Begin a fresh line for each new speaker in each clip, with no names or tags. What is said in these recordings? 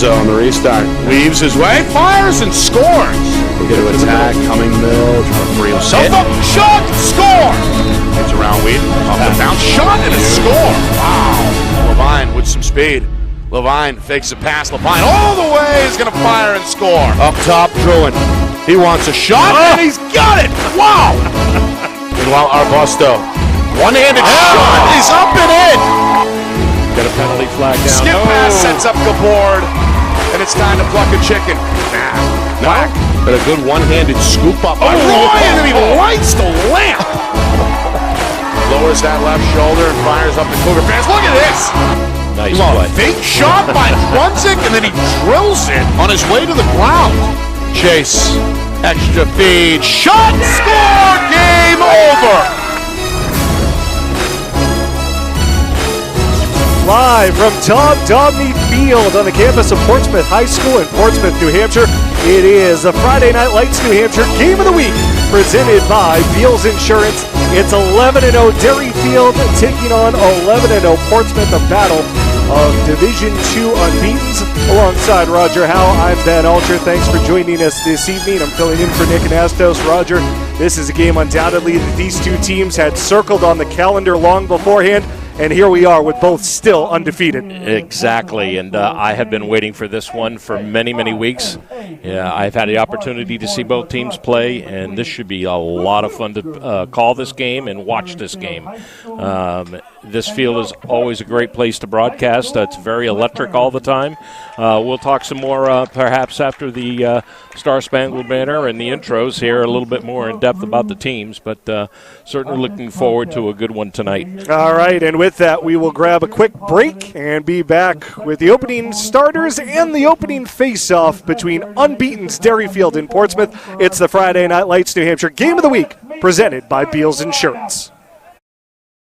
Rizzo on the restart. Weaves his way, fires, and scores.
We're going to attack, coming middle, trying to free himself
up, shot, score! It's around Wheaton, off the bounce, shot, and a score. Wow. Levine with some speed. Levine fakes a pass. Levine all the way is going to fire and score.
Up top, Druin. He wants a shot,
and he's got it. Wow.
Meanwhile, Arbusto, one-handed shot is up and in. Got a penalty flag down.
Skip pass sets up Gabord, and it's time to pluck a chicken.
Black. But a good one-handed scoop up.
Oh, Ryan, and he lights the lamp. Lowers that left shoulder and fires up the Cougar fans. Look at this.
Nice play.
Fake shot by Brunzik, and then he drills it on his way to the ground.
Chase, extra feed,
shot, score, game over.
Live from Tom Domney Field on the campus of Portsmouth High School in Portsmouth, New Hampshire, it is the Friday Night Lights New Hampshire Game of the Week, presented by Beals Insurance. It's 11-0 Derryfield taking on 11-0 Portsmouth, a battle of Division II unbeatens. Alongside Roger Howe, I'm Ben Alter. Thanks for joining us this evening. I'm filling in for Nick Anastos. Roger, this is a game undoubtedly that these two teams had circled on the calendar long beforehand. And here we are with both still undefeated.
Exactly, and I have been waiting for this one for many, many weeks. Yeah, I've had the opportunity to see both teams play, and this should be a lot of fun to call this game and watch this game. This field is always a great place to broadcast. It's very electric all the time. We'll talk some more perhaps after the Star Spangled Banner and the intros here a little bit more in depth about the teams, but certainly looking forward to a good one tonight.
All right, and with that, we will grab a quick break and be back with the opening starters and the opening face-off between unbeaten's Derryfield and Portsmouth. It's the Friday Night Lights New Hampshire Game of the Week, presented by Beals Insurance.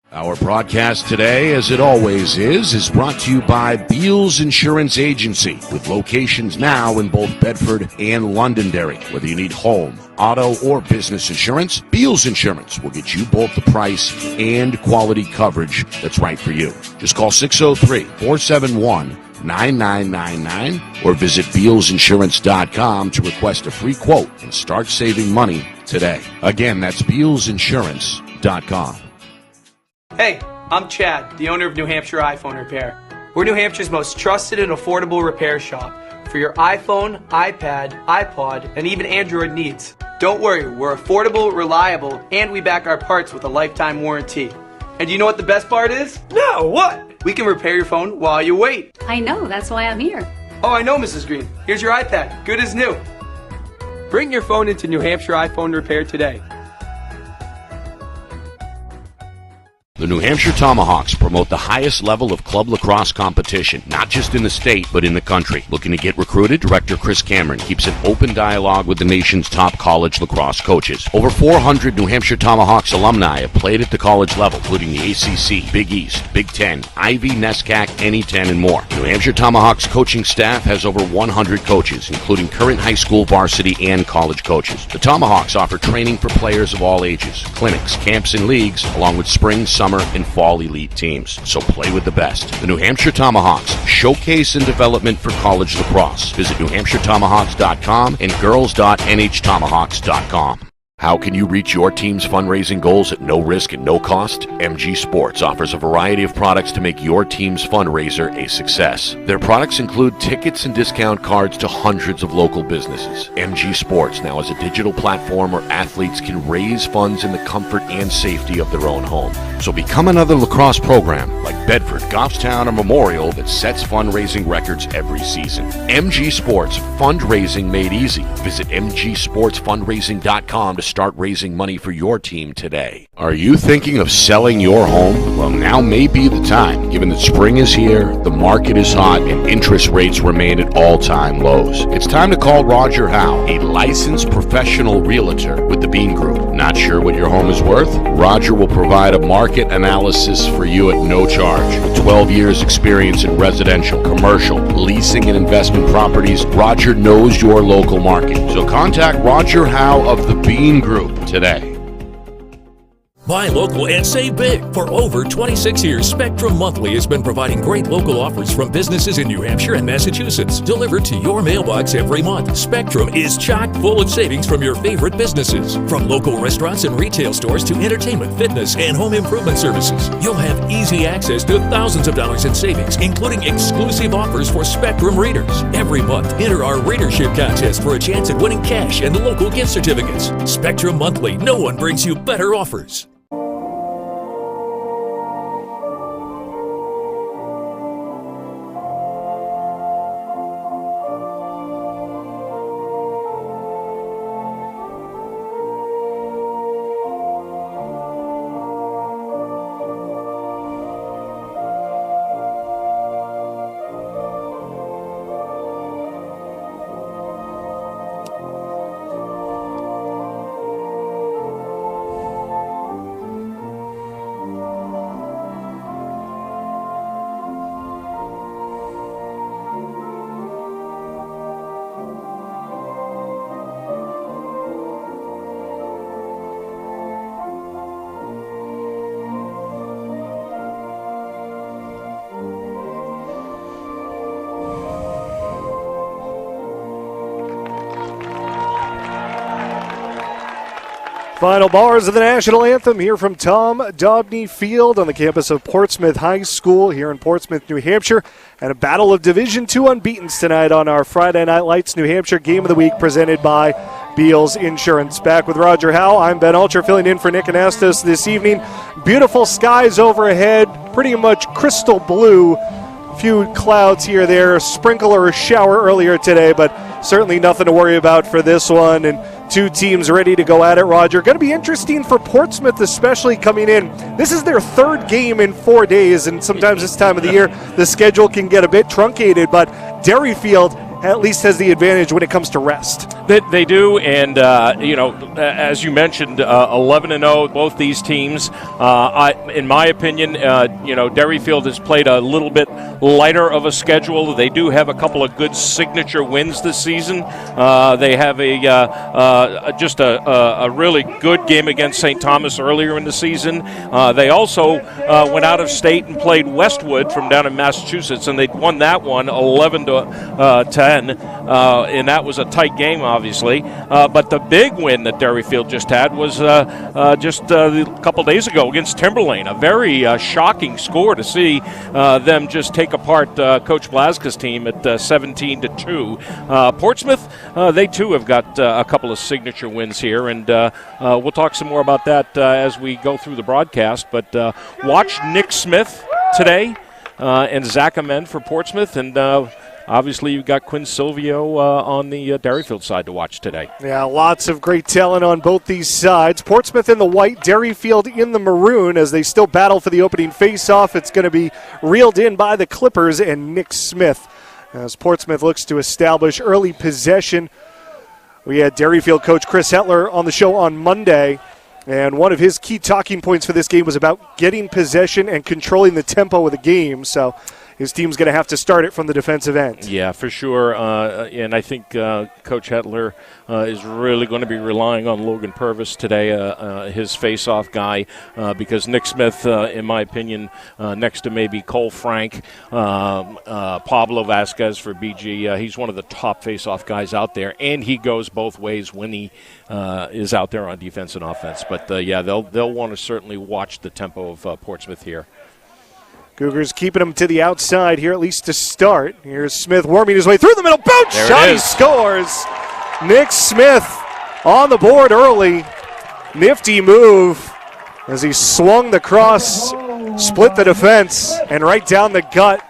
Our broadcast today, as it always is brought to you by Beals Insurance Agency, with locations now in both Bedford and Londonderry. Whether you need home, auto, or business insurance, Beals Insurance will get you both the price and quality coverage that's right for you. Just call 603-471-9999 or visit BealsInsurance.com to request a free quote and start saving money today. Again, that's BealsInsurance.com.
Hey, I'm Chad, the owner of New Hampshire iPhone Repair. We're New Hampshire's most trusted and affordable repair shop for your iPhone, iPad, iPod, and even Android needs. Don't worry, we're affordable, reliable, and we back our parts with a lifetime warranty. And you know what the best part is? No, what? We can repair your phone while you wait.
I know, that's why I'm here.
Oh, I know, Mrs. Green. Here's your iPad, good as new. Bring your phone into New Hampshire iPhone Repair today.
The New Hampshire Tomahawks promote the highest level of club lacrosse competition, not just in the state, but in the country. Looking to get recruited? Director Chris Cameron keeps an open dialogue with the nation's top college lacrosse coaches. Over 400 New Hampshire Tomahawks alumni have played at the college level, including the ACC, Big East, Big Ten, Ivy, NESCAC, NE10, and more. New Hampshire Tomahawks coaching staff has over 100 coaches, including current high school varsity and college coaches. The Tomahawks offer training for players of all ages, clinics, camps, and leagues, along with spring, summer, and fall elite teams. So play with the best. The New Hampshire Tomahawks, showcase and development for college lacrosse. Visit NewHampshireTomahawks.com and girls.nhtomahawks.com. How can you reach your team's fundraising goals at no risk and no cost? MG Sports offers a variety of products to make your team's fundraiser a success. Their products include tickets and discount cards to hundreds of local businesses. MG Sports now has a digital platform where athletes can raise funds in the comfort and safety of their own home. So become another lacrosse program like Bedford, Goffstown, or Memorial that sets fundraising records every season. MG Sports, fundraising made easy. Visit mgsportsfundraising.com to start raising money for your team today. Are you thinking of selling your home? Well, now may be the time, given that spring is here, the market is hot, and interest rates remain at all-time lows. It's time to call Roger Howe, a licensed professional realtor with the Bean Group. Not sure what your home is worth? Roger will provide a market analysis for you at no charge. With 12 years experience in residential, commercial, leasing, and investment properties, Roger knows your local market. So contact Roger Howe of the Bean Group today.
Buy local and save big. For over 26 years, Spectrum Monthly has been providing great local offers from businesses in New Hampshire and Massachusetts, delivered to your mailbox every month. Spectrum is chock full of savings from your favorite businesses. From local restaurants and retail stores to entertainment, fitness, and home improvement services. You'll have easy access to thousands of dollars in savings, including exclusive offers for Spectrum readers. Every month, enter our readership contest for a chance at winning cash and local gift certificates. Spectrum Monthly. No one brings you better offers.
Final bars of the national anthem here from Tom Dobney Field on the campus of Portsmouth High School here in Portsmouth, New Hampshire. And a battle of Division II unbeatens tonight on our Friday Night Lights New Hampshire Game of the Week presented by Beals Insurance. Back with Roger Howe, I'm Ben Ulcher filling in for Nick Anastos this evening. Beautiful skies overhead, pretty much crystal blue. Few clouds here or there, a sprinkle or a shower earlier today, but certainly nothing to worry about for this one. And two teams ready to go at it, Roger. Going to be interesting for Portsmouth, especially coming in. This is their third game in 4 days, and sometimes this time of the year, the schedule can get a bit truncated, but Derryfield at least has the advantage when it comes to rest.
They do, and as you mentioned, 11-0, both these teams. In my opinion, Derryfield has played a little bit lighter of a schedule. They do have a couple of good signature wins this season. They have a really good game against St. Thomas earlier in the season. They also went out of state and played Westwood from down in Massachusetts, and they won that one 11-10. And that was a tight game, obviously. But the big win that Derryfield just had was just a couple days ago against Timberlane. A very shocking score to see them just take apart Coach Blaska's team at 17-2. Portsmouth, they too have got a couple of signature wins here, and we'll talk some more about that as we go through the broadcast. But watch Nick Smith today and Zach Amend for Portsmouth, and obviously, you've got Quinn Silvio on the Derryfield side to watch today.
Yeah, lots of great talent on both these sides. Portsmouth in the white, Derryfield in the maroon as they still battle for the opening face-off. It's going to be reeled in by the Clippers and Nick Smith as Portsmouth looks to establish early possession. We had Derryfield coach Chris Hetler on the show on Monday, and one of his key talking points for this game was about getting possession and controlling the tempo of the game. So his team's going to have to start it from the defensive end. Yeah,
for sure. And I think Coach Hetler is really going to be relying on Logan Purvis today, his face-off guy, because Nick Smith, in my opinion, next to maybe Cole Frank, Pablo Vasquez for BG, he's one of the top face-off guys out there, and he goes both ways when he is out there on defense and offense. But, they'll want to certainly watch the tempo of Portsmouth here.
Cougars keeping him to the outside here, at least to start. Here's Smith worming his way through the middle. Boom! Shot, he scores. Nick Smith on the board early. Nifty move as he swung the cross, split the defense, and right down the gut.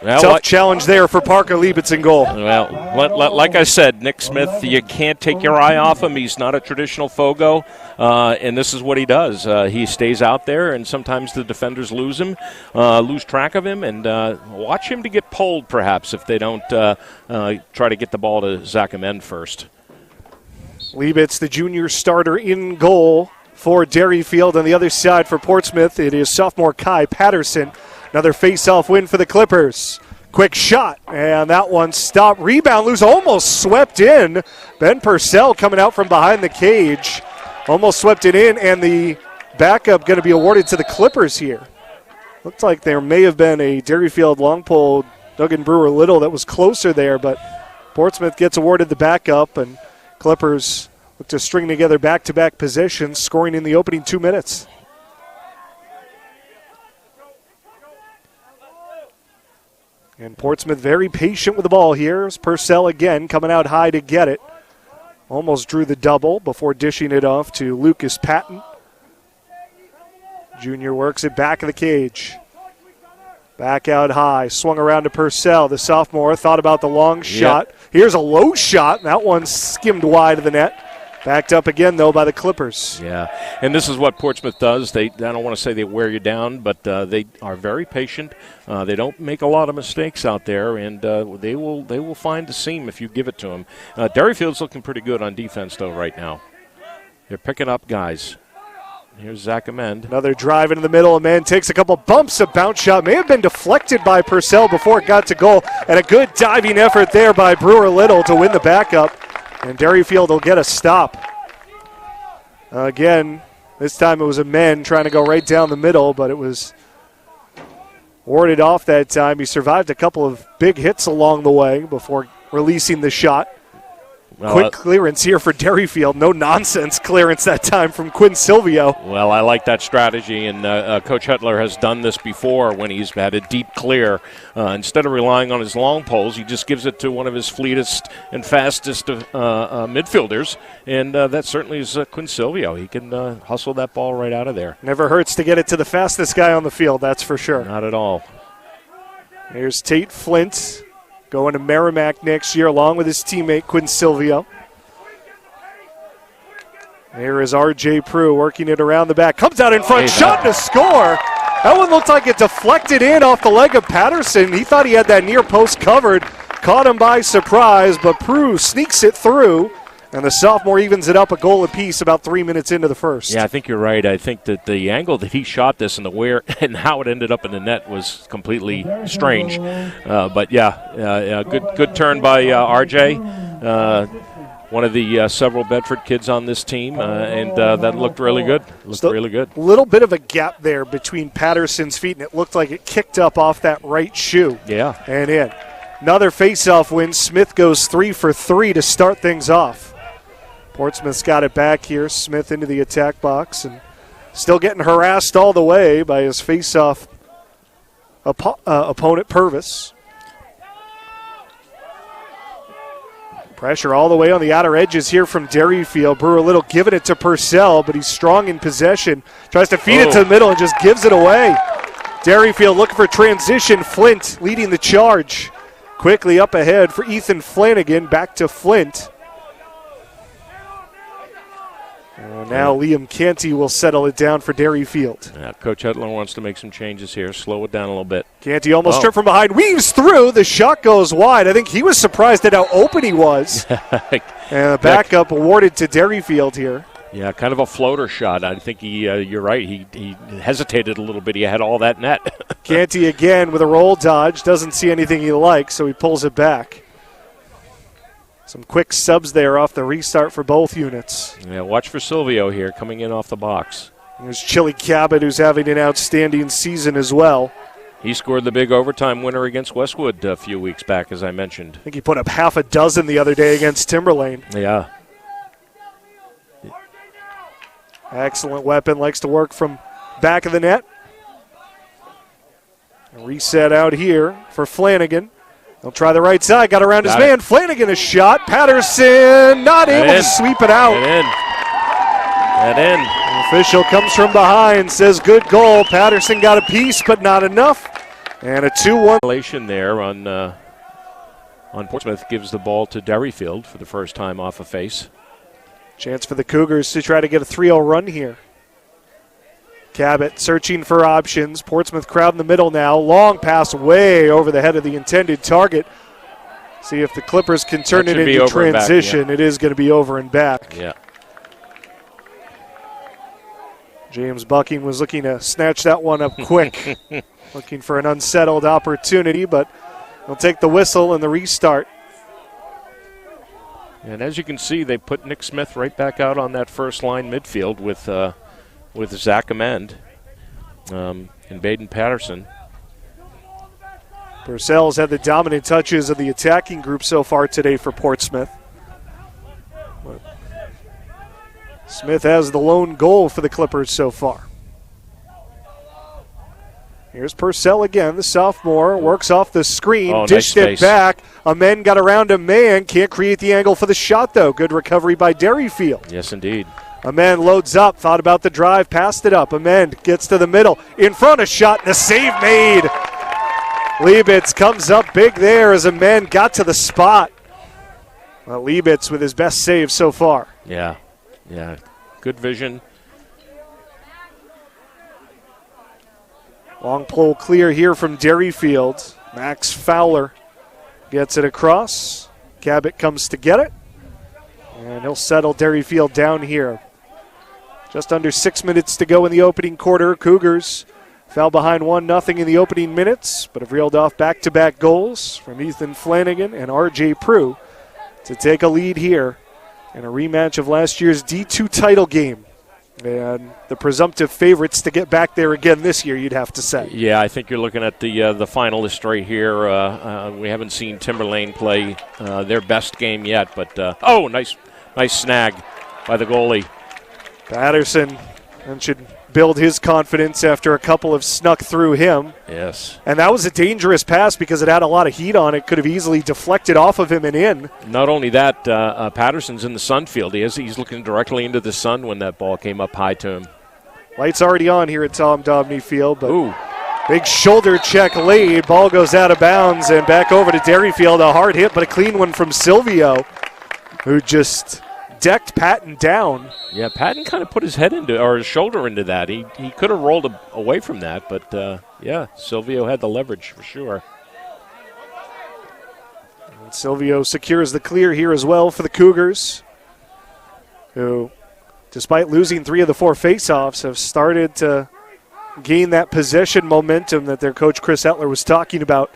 Well, tough challenge there for Parker Liebitz in goal.
Well, like I said, Nick Smith, you can't take your eye off him. He's not a traditional Fogo, and this is what he does. He stays out there, and sometimes the defenders lose track of him, and watch him to get pulled, perhaps, if they don't try to get the ball to Zach Amend first.
Liebitz, the junior starter, in goal for Derryfield. On the other side for Portsmouth, it is sophomore Kai Patterson. Another face-off win for the Clippers. Quick shot, and that one stopped. Rebound loose, almost swept in. Ben Purcell coming out from behind the cage. Almost swept it in, and the backup going to be awarded to the Clippers here. Looked like there may have been a Derryfield long pole, Duggan Brewer Little, that was closer there, but Portsmouth gets awarded the backup, and Clippers look to string together back-to-back possessions, scoring in the opening 2 minutes. And Portsmouth very patient with the ball here. As Purcell again coming out high to get it. Almost drew the double before dishing it off to Lucas Patton. Junior works it back of the cage. Back out high, swung around to Purcell. The sophomore thought about the long shot. Here's a low shot. That one skimmed wide of the net. Backed up again, though, by the Clippers.
Yeah, and this is what Portsmouth does. I don't want to say they wear you down, but they are very patient. They don't make a lot of mistakes out there, and they will find the seam if you give it to them. Derryfield's looking pretty good on defense, though, right now. They're picking up guys. Here's Zach Amend.
Another drive into the middle. Amend takes a couple bumps. A bounce shot may have been deflected by Purcell before it got to goal. And a good diving effort there by Brewer Little to win the backup. And Derryfield will get a stop. Again, this time it was Amend trying to go right down the middle, but it was warded off that time. He survived a couple of big hits along the way before releasing the shot. Well, quick clearance here for Derryfield. No nonsense clearance that time from Quinn Silvio.
Well, I like that strategy, and Coach Hetler has done this before when he's had a deep clear. Instead of relying on his long poles, he just gives it to one of his fleetest and fastest midfielders, and that certainly is Quinn Silvio. He can hustle that ball right out of there.
Never hurts to get it to the fastest guy on the field, that's for sure.
Not at all.
Here's Tate Flint. Going to Merrimack next year along with his teammate Quinn Silvio. There is R.J. Prue working it around the back. Comes out in front, shot to score. That one looked like it deflected in off the leg of Patterson. He thought he had that near post covered. Caught him by surprise, but Prue sneaks it through. And the sophomore evens it up a goal apiece about 3 minutes into the first.
Yeah, I think you're right. I think that the angle that he shot this and the where and how it ended up in the net was completely strange. But yeah, good turn by RJ. One of the several Bedford kids on this team, and that looked really good. Really good.
A little bit of a gap there between Patterson's feet, and it looked like it kicked up off that right shoe.
Yeah.
And in. Another face-off win. Smith goes 3 for 3 to start things off. Portsmouth's got it back here. Smith into the attack box and still getting harassed all the way by his face-off opponent, Purvis. Pressure all the way on the outer edges here from Derryfield. Brewer Little giving it to Purcell, but he's strong in possession. Tries to feed it to the middle and just gives it away. Derryfield looking for transition. Flint leading the charge. Quickly up ahead for Ethan Flanagan. Back to Flint. Now Liam Canty will settle it down for Derryfield.
Yeah, Coach Hetler wants to make some changes here. Slow it down a little bit.
Canty almost stripped from behind. Weaves through. The shot goes wide. I think he was surprised at how open he was. And the backup awarded to Derryfield here.
Yeah, kind of a floater shot. I think you're right. He hesitated a little bit. He had all that net.
Canty again with a roll dodge. Doesn't see anything he likes, so he pulls it back. Some quick subs there off the restart for both units.
Yeah, watch for Silvio here coming in off the box.
There's Chili Cabot, who's having an outstanding season as well.
He scored the big overtime winner against Westwood a few weeks back, as I mentioned.
I think he put up half a dozen the other day against Timberlane.
Yeah.
Excellent weapon, likes to work from back of the net. A reset out here for Flanagan. He'll try the right side, got around his man. Flanagan a shot. Patterson not able to sweep it out.
Get in.
The official comes from behind, says good goal. Patterson got a piece, but not enough. And a 2-1.
Violation there on Portsmouth gives the ball to Derryfield for the first time off a face.
Chance for the Cougars to try to get a 3-0 run here. Cabot searching for options. Portsmouth crowd in the middle now. Long pass way over the head of the intended target. See if the Clippers can turn it into transition.
Back, yeah.
It is going to be over and back.
Yeah.
James Bucking was looking to snatch that one up quick. Looking for an unsettled opportunity, but he'll take the whistle and the restart. And
as you can see, they put Nick Smith right back out on that first line midfield with with Zach Amend and Baden Patterson.
Purcell's had the dominant touches of the attacking group so far today for Portsmouth. Smith has the lone goal for the Clippers so far. Here's Purcell again, the sophomore, works off the screen, dished it back. Amen got around a man, can't create the angle for the shot though. Good recovery by Derryfield.
Yes, indeed.
Amen loads up, thought about the drive, passed it up. Amen gets to the middle, in front, a shot, and a save made. Liebitz comes up big there as Amen got to the spot. Well, Liebitz with his best save so far.
Yeah, good vision.
Long pole clear here from Derryfield. Max Fowler gets it across. Cabot comes to get it. And he'll settle Derryfield down here. Just under 6 minutes to go in the opening quarter. Cougars fell behind 1-0 in the opening minutes, but have reeled off back-to-back goals from Ethan Flanagan and R.J. Prue to take a lead here in a rematch of last year's D2 title game. And the presumptive favorites to get back there again this year, you'd have to say.
Yeah, I think you're looking at the finalist right here. We haven't seen Timberlane play their best game yet, but nice snag by the goalie.
Patterson should build his confidence after a couple have snuck through him.
Yes.
And that was a dangerous pass because it had a lot of heat on it. Could have easily deflected off of him and in.
Not only that, Patterson's in the sun field. He's looking directly into the sun when that ball came up high to him.
Lights already on here at Tom Dobney Field, but big shoulder check laid. Ball goes out of bounds and back over to Derryfield. A hard hit, but a clean one from Silvio, who just decked Patton down.
Yeah, Patton kind of put his head into, or his shoulder into that. He could have rolled away from that, but Silvio had the leverage for sure.
And Silvio secures the clear here as well for the Cougars, who, despite losing 3 of the 4 faceoffs, have started to gain that possession momentum that their coach Chris Etler was talking about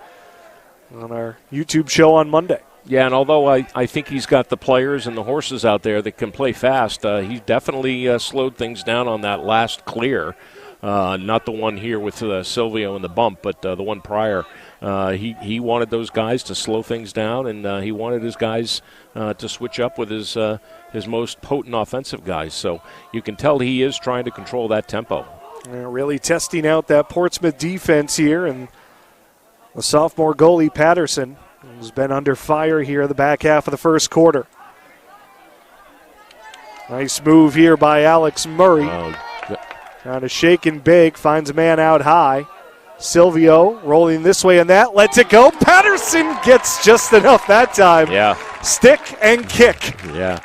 on our YouTube show on Monday.
Yeah, and although I think he's got the players and the horses out there that can play fast, he definitely slowed things down on that last clear. Not the one here with Silvio and the bump, but the one prior. He wanted those guys to slow things down, and he wanted his guys to switch up with his most potent offensive guys. So you can tell he is trying to control that tempo.
Really testing out that Portsmouth defense here, and the sophomore goalie Patterson has been under fire here in the back half of the first quarter. Nice move here by Alex Murray. Trying to shake and bake, finds a man out high. Silvio rolling this way and that, lets it go. Patterson gets just enough that time.
Yeah.
Stick and kick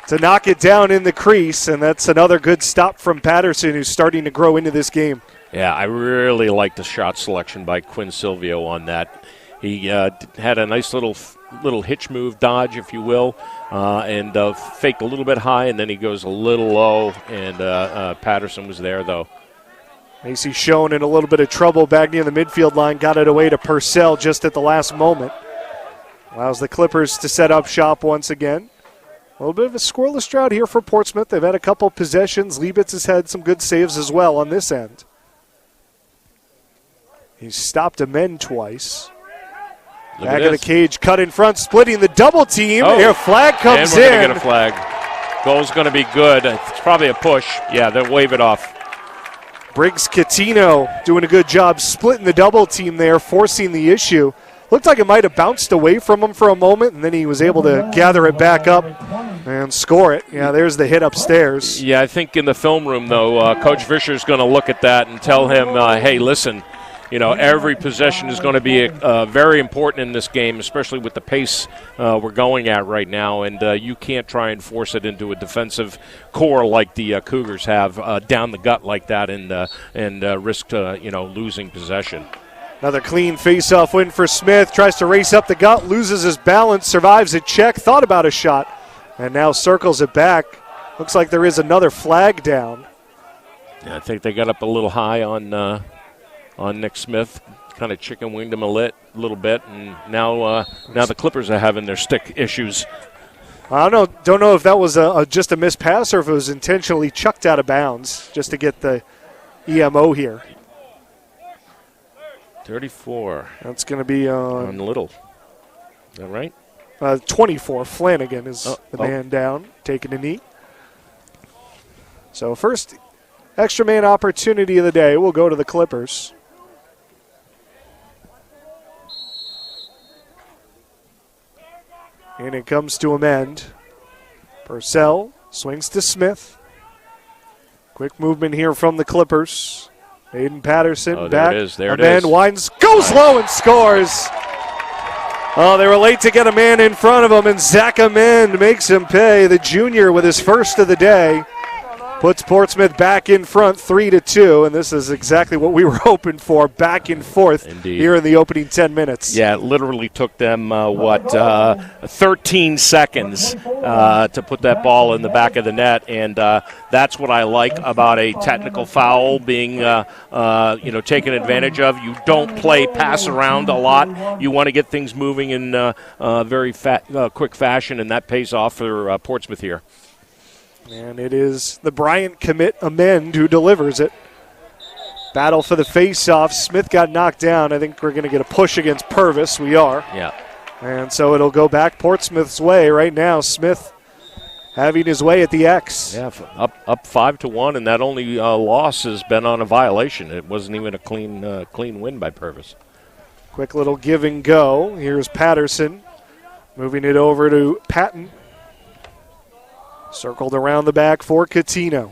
to knock it down in the crease, and that's another good stop from Patterson, who's starting to grow into this game.
Yeah, I really like the shot selection by Quinn Silvio on that. He had a nice little hitch move, dodge, if you will, and faked a little bit high, and then he goes a little low, and Patterson was there, though.
Macy Schoen in a little bit of trouble back near the midfield line, got it away to Purcell just at the last moment. Allows the Clippers to set up shop once again. A little bit of a scoreless drought here for Portsmouth. They've had a couple possessions. Liebitz has had some good saves as well on this end. He's stopped Amen twice. Back of the cage, cut in front, splitting the double team. Their flag comes in.
And we're going to get a flag. Goal's going to be good. It's probably a push. Yeah, they'll wave it off.
Briggs Catino doing a good job splitting the double team there, forcing the issue. Looked like it might have bounced away from him for a moment, and then he was able to gather it back up and score it. Yeah, there's the hit upstairs.
Yeah, I think in the film room, though, Coach Fisher's going to look at that and tell him, hey, listen, every possession is going to be very important in this game, especially with the pace we're going at right now. And you can't try and force it into a defensive core like the Cougars have down the gut like that and risk losing possession.
Another clean face-off win for Smith. Tries to race up the gut, loses his balance, survives a check, thought about a shot, and now circles it back. Looks like there is another flag down.
Yeah, I think they got up a little high on Nick Smith, kind of chicken winged him a little bit, and now the Clippers are having their stick issues.
I don't know if that was just a missed pass or if it was intentionally chucked out of bounds just to get the EMO here.
34.
That's going to be
On Little. Is that right?
24. Flanagan is the man down, taking a knee. So first extra man opportunity of the day will go to the Clippers. And it comes to amend. Purcell swings to Smith. Quick movement here from the Clippers. Aiden Patterson back.
There it is. There it
Amend
is.
winds, goes low and scores. Oh, they were late to get a man in front of him, and Zach Amend makes him pay. The junior with his first of the day puts Portsmouth back in front 3-2, and this is exactly what we were hoping for, back and forth.
Indeed.
Here in the opening 10 minutes.
Yeah, it literally took them, 13 seconds to put that ball in the back of the net, and that's what I like about a technical foul being, taken advantage of. You don't play pass around a lot. You want to get things moving in very quick fashion, and that pays off for Portsmouth here.
And it is the Bryant commit Amend who delivers it. Battle for the face-off. Smith got knocked down. I think we're going to get a push against Purvis. We are.
Yeah.
And so it'll go back Portsmouth's way right now. Smith having his way at the X.
Yeah, up 5-1, and that only loss has been on a violation. It wasn't even a clean win by Purvis.
Quick little give and go. Here's Patterson moving it over to Patton. Circled around the back for Coutinho.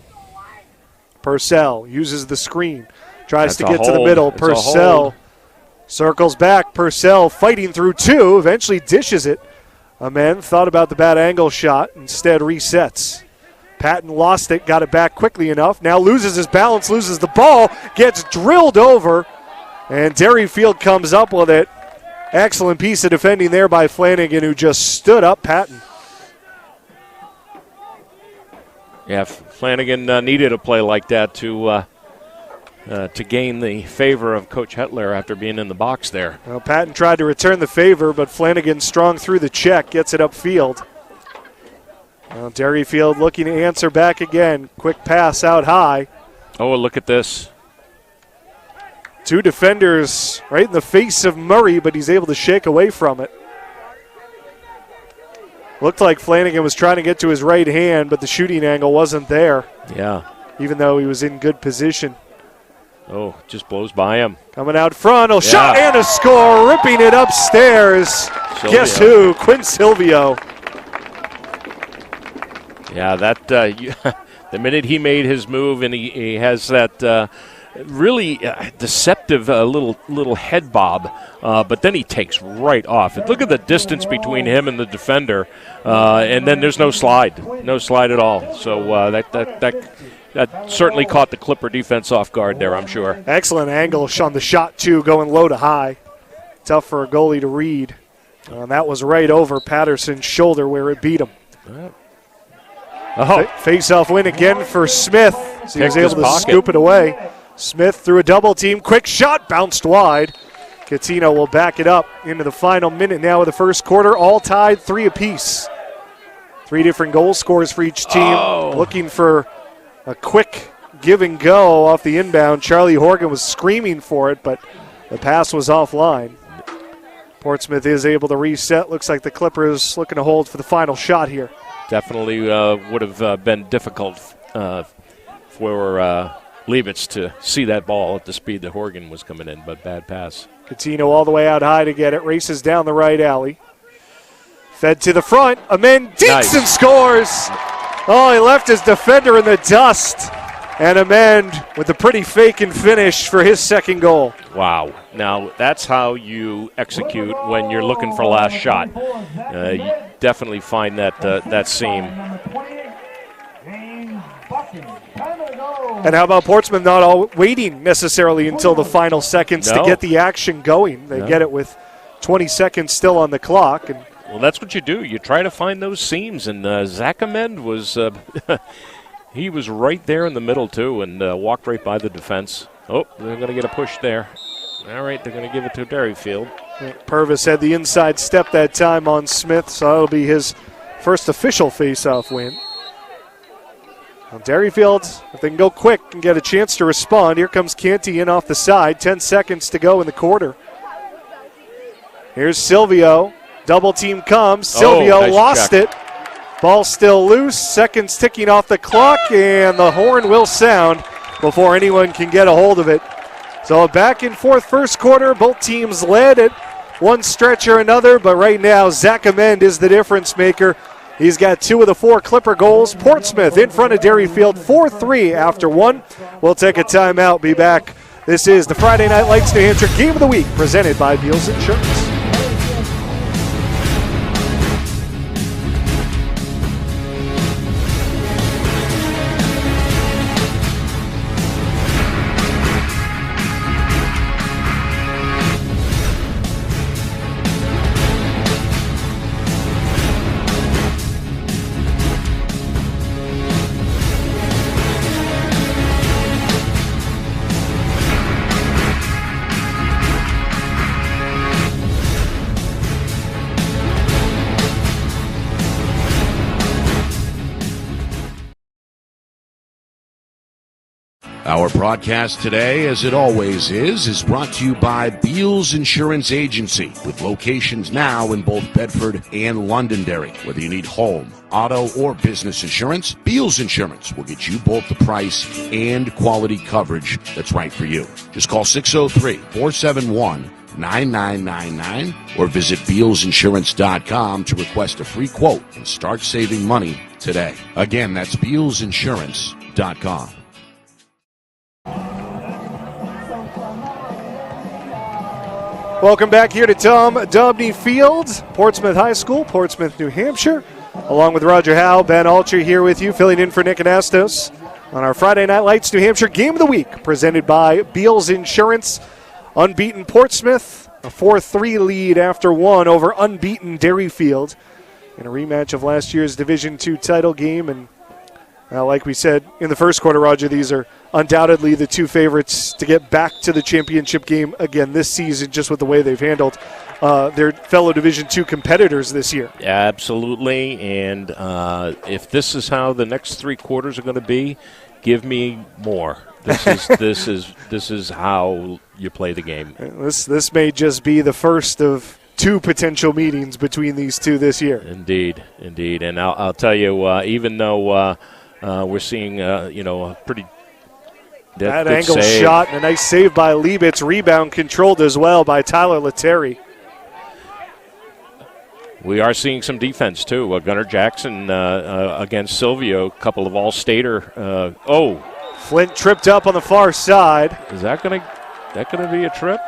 Purcell uses the screen. Tries to get to the middle. Purcell circles back. Purcell fighting through two. Eventually dishes it. Amend thought about the bad angle shot. Instead resets. Patton lost it. Got it back quickly enough. Now loses his balance. Loses the ball. Gets drilled over. And Derryfield comes up with it. Excellent piece of defending there by Flanagan, who just stood up Patton.
Yeah, Flanagan needed a play like that to gain the favor of Coach Hetler after being in the box there.
Well, Patton tried to return the favor, but Flanagan strong through the check, gets it upfield. Well, Derryfield looking to answer back again. Quick pass out high.
Oh, look at this.
Two defenders right in the face of Murray, but he's able to shake away from it. Looked like Flanagan was trying to get to his right hand, but the shooting angle wasn't there.
Yeah.
Even though he was in good position.
Oh, just blows by him.
Coming out front, shot and a score, ripping it upstairs.
Silvio.
Guess who? Quinn Silvio.
Yeah, that the minute he made his move, and he has that really deceptive little head bob, but then he takes right off. And look at the distance between him and the defender, and then there's no slide at all. So that certainly caught the Clipper defense off guard there, I'm sure.
Excellent angle on the shot, too, going low to high. Tough for a goalie to read. And that was right over Patterson's shoulder where it beat him. Face-off win again for Smith. So he was able to scoop it away. Smith through a double team. Quick shot, bounced wide. Coutinho will back it up into the final minute now of the first quarter. All tied, 3 apiece. 3 different goal scores for each team. Looking for a quick give and go off the inbound. Charlie Horgan was screaming for it, but the pass was offline. Portsmouth is able to reset. Looks like the Clippers looking to hold for the final shot here.
Definitely would have been difficult for Leibitz to see that ball at the speed that Horgan was coming in, but bad pass.
Coutinho all the way out high to get it. Races down the right alley. Fed to the front. Amend dinks and scores. Oh, he left his defender in the dust. And Amend with a pretty fake and finish for his second goal.
Wow. Now, that's how you execute when you're looking for last shot. You definitely find that seam.
And how about Portsmouth not waiting necessarily until the final seconds to get the action going? They get it with 20 seconds still on the clock. And
well, that's what you do. You try to find those seams, and Zach Amend was he was right there in the middle, too, and walked right by the defense. Oh, they're going to get a push there. All right, they're going to give it to Derryfield.
Purvis had the inside step that time on Smith, so that'll be his first official face-off win. Well, Derryfield, if they can go quick and get a chance to respond. Here comes Canty in off the side. 10 seconds to go in the quarter. Here's Silvio. Double team comes. Silvio
nice
lost
check.
it. Ball still loose. Seconds ticking off the clock, and the horn will sound before anyone can get a hold of it. So a back and forth first quarter. Both teams led at one stretch or another, but right now Zach Amend is the difference maker. He's got 2 of the 4 Clipper goals. Portsmouth in front of Derryfield 4-3 after 1. We'll take a timeout, be back. This is the Friday Night Lights New Hampshire Game of the Week presented by Beals Insurance.
Our broadcast today, as it always is brought to you by Beals Insurance Agency, with locations now in both Bedford and Londonderry. Whether you need home, auto, or business insurance, Beals Insurance will get you both the price and quality coverage that's right for you. Just call 603-471-9999 or visit BealsInsurance.com to request a free quote and start saving money today. Again, that's BealsInsurance.com.
Welcome back here to Tom Dobney Field, Portsmouth High School, Portsmouth, New Hampshire. Along with Roger Howe, Ben Alcher here with you, filling in for Nick Anastos on our Friday Night Lights New Hampshire Game of the Week, presented by Beals Insurance. Unbeaten Portsmouth, a 4-3 lead after 1 over unbeaten Derryfield in a rematch of last year's Division II title game. And like we said in the first quarter, Roger, these are undoubtedly the 2 favorites to get back to the championship game again this season, just with the way they've handled their fellow Division II competitors this year.
Absolutely, and if this is how the next 3 quarters are going to be, give me more. This is how you play the game.
This may just be the first of 2 potential meetings between these 2 this year.
Indeed, and I'll tell you, even though we're seeing a pretty
that angle save. Shot and a nice save by Liebitz. Rebound controlled as well by Tyler Lettieri.
We are seeing some defense too. Gunnar Jackson against Silvio, a couple of all-stater.
Flint tripped up on the far side.
Is that gonna be a trip?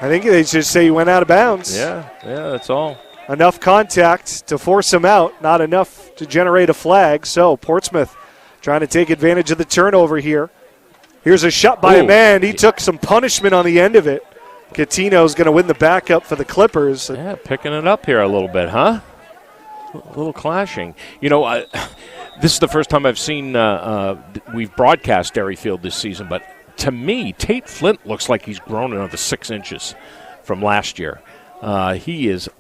I think they just say he went out of bounds.
Yeah, that's all.
Enough contact to force him out, not enough to generate a flag. So Portsmouth trying to take advantage of the turnover here. Here's a shot by a man. He took some punishment on the end of it. Catino's going to win the backup for the Clippers.
Yeah, picking it up here a little bit, huh? A little clashing. This is the first time I've seen we've broadcast Derryfield this season, but to me, Tate Flint looks like he's grown another 6 inches from last year. He is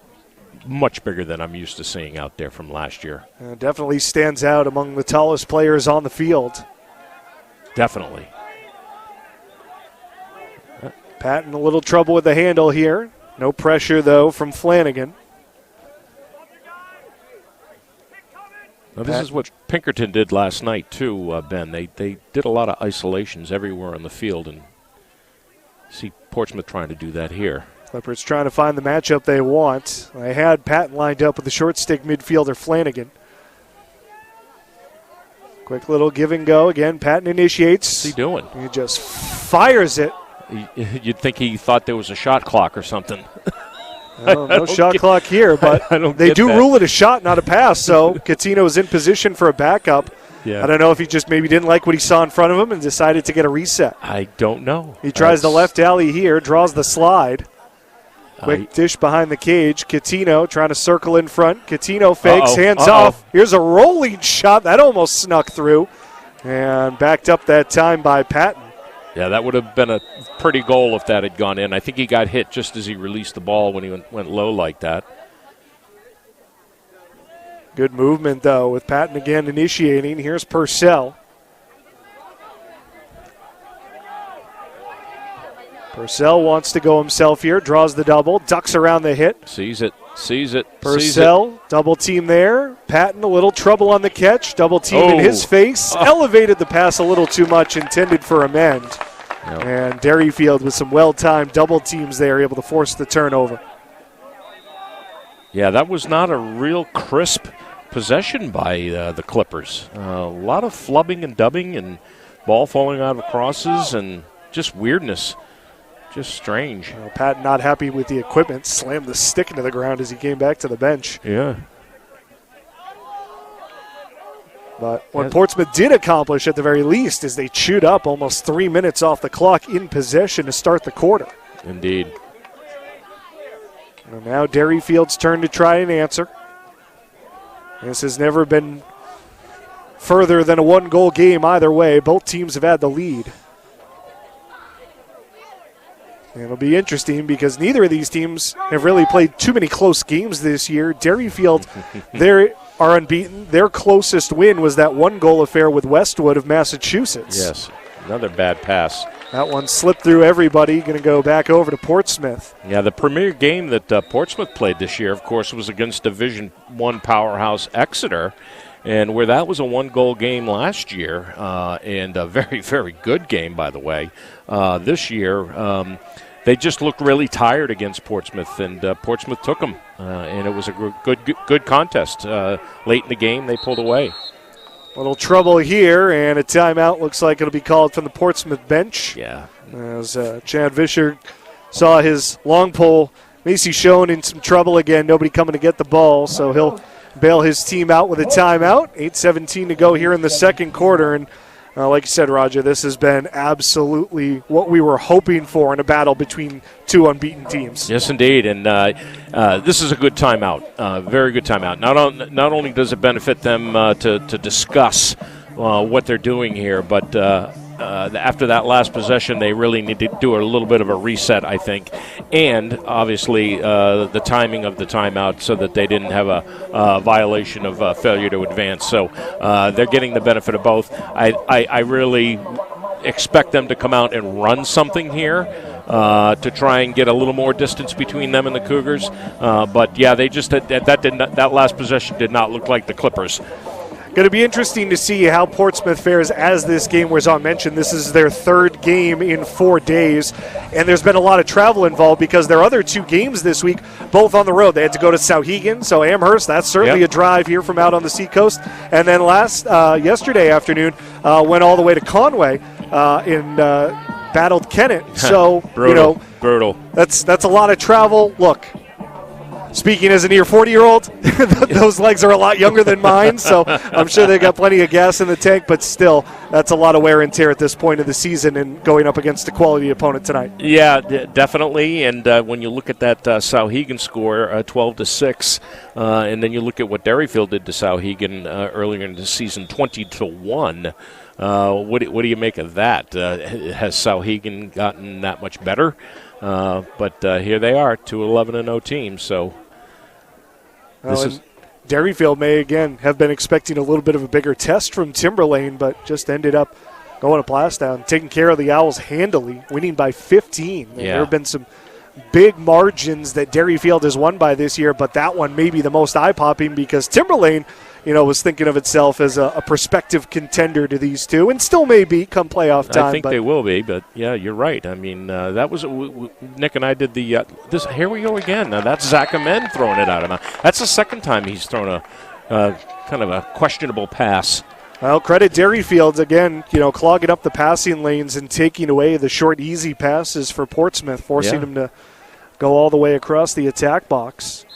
much bigger than I'm used to seeing out there from last year.
Definitely stands out among the tallest players on the field.
Definitely.
Patton a little trouble with the handle here. No pressure, though, from Flanagan.
Now, this is what Pinkerton did last night, too, Ben. They did a lot of isolations everywhere on the field, and see Portsmouth trying to do that here.
Clippers trying to find the matchup they want. They had Patton lined up with the short stick midfielder Flanagan. Quick little give and go. Again, Patton initiates.
What's he doing?
He just fires it.
You'd think he thought there was a shot clock or something.
No shot clock here, but they do rule it a shot, not a pass. So Catino is in position for a backup.
Yeah.
I don't know if he just maybe didn't like what he saw in front of him and decided to get a reset.
I don't know.
He tries the left alley here, draws the slide. Quick dish behind the cage. Catino trying to circle in front. Catino fakes, hands off. Here's a rolling shot. That almost snuck through. And backed up that time by Patton.
Yeah, that would have been a pretty goal if that had gone in. I think he got hit just as he released the ball when he went low like that.
Good movement, though, with Patton again initiating. Here's Purcell. Purcell wants to go himself here, draws the double, ducks around the hit.
Sees it.
Purcell, double team there. Patton, a little trouble on the catch. Double team in his face. Elevated the pass a little too much, intended for a mend.
Yep.
And Derryfield with some well-timed double teams there, able to force the turnover.
Yeah, that was not a real crisp possession by the Clippers. A lot of flubbing and dubbing and ball falling out of crosses and just weirdness. Just strange.
Well, Patton not happy with the equipment, slammed the stick into the ground as he came back to the bench.
Yeah.
But what Portsmouth did accomplish at the very least is they chewed up almost 3 minutes off the clock in possession to start the quarter.
Indeed.
And now Derryfield's turn to try and answer. This has never been further than a one-goal game either way. Both teams have had the lead. And it'll be interesting because neither of these teams have really played too many close games this year. Derryfield, they are unbeaten. Their closest win was that one-goal affair with Westwood of Massachusetts.
Yes, another bad pass.
That one slipped through everybody. Going to go back over to Portsmouth.
Yeah, the premier game that Portsmouth played this year, of course, was against Division I powerhouse Exeter. And where that was a one-goal game last year, and a very, very good game, by the way, this year, they just looked really tired against Portsmouth, and Portsmouth took them. And it was a good contest. Late in the game, they pulled away.
Little trouble here, and a timeout looks like it'll be called from the Portsmouth bench.
Yeah.
As Chad Vischer saw his long pole, Macy Schoen in some trouble again. Nobody coming to get the ball, so he'll bail his team out with a timeout. 8:17 to go here in the second quarter. And like you said, Roger, this has been absolutely what we were hoping for in a battle between two unbeaten teams.
Yes, indeed. And this is a good timeout, very good timeout. Not only does it benefit them to discuss what they're doing here, but after that last possession, they really need to do a little bit of a reset, I think, and obviously the timing of the timeout so that they didn't have a violation of failure to advance. So they're getting the benefit of both. I really expect them to come out and run something here to try and get a little more distance between them and the Cougars. But yeah, they just that last possession did not look like the Clippers.
Going to be interesting to see how Portsmouth fares as this game wears on. Mentioned this is their third game in 4 days, and there's been a lot of travel involved because their other two games this week, both on the road. They had to go to Souhegan, so Amherst, that's certainly a drive here from out on the seacoast. And then yesterday afternoon, went all the way to Conway and battled Kennett. So,
brutal.
That's a lot of travel. Look, speaking as a near 40-year-old, those legs are a lot younger than mine, so I'm sure they got plenty of gas in the tank, but still, that's a lot of wear and tear at this point of the season and going up against a quality opponent tonight.
Yeah, definitely, and when you look at that Souhegan score, 12-6, and then you look at what Derryfield did to Souhegan earlier in the season, 20-1, what do you make of that? Has Souhegan gotten that much better? But here they are, 2-11-0 teams, so...
Derryfield may, again, have been expecting a little bit of a bigger test from Timberlane, but just ended up going to blast down, taking care of the Owls handily, winning by 15.
Yeah.
There have been some big margins that Derryfield has won by this year, but that one may be the most eye-popping because Timberlane, was thinking of itself as a prospective contender to these two, and still may be come playoff time.
I think they will be, but yeah, you're right. I mean, that was Nick and I did the this. Here we go again. Now that's Zach Amen throwing it out of mouth. That's the second time he's thrown a kind of a questionable pass.
Well, credit Derryfield again. Clogging up the passing lanes and taking away the short, easy passes for Portsmouth, forcing them to go all the way across the attack box.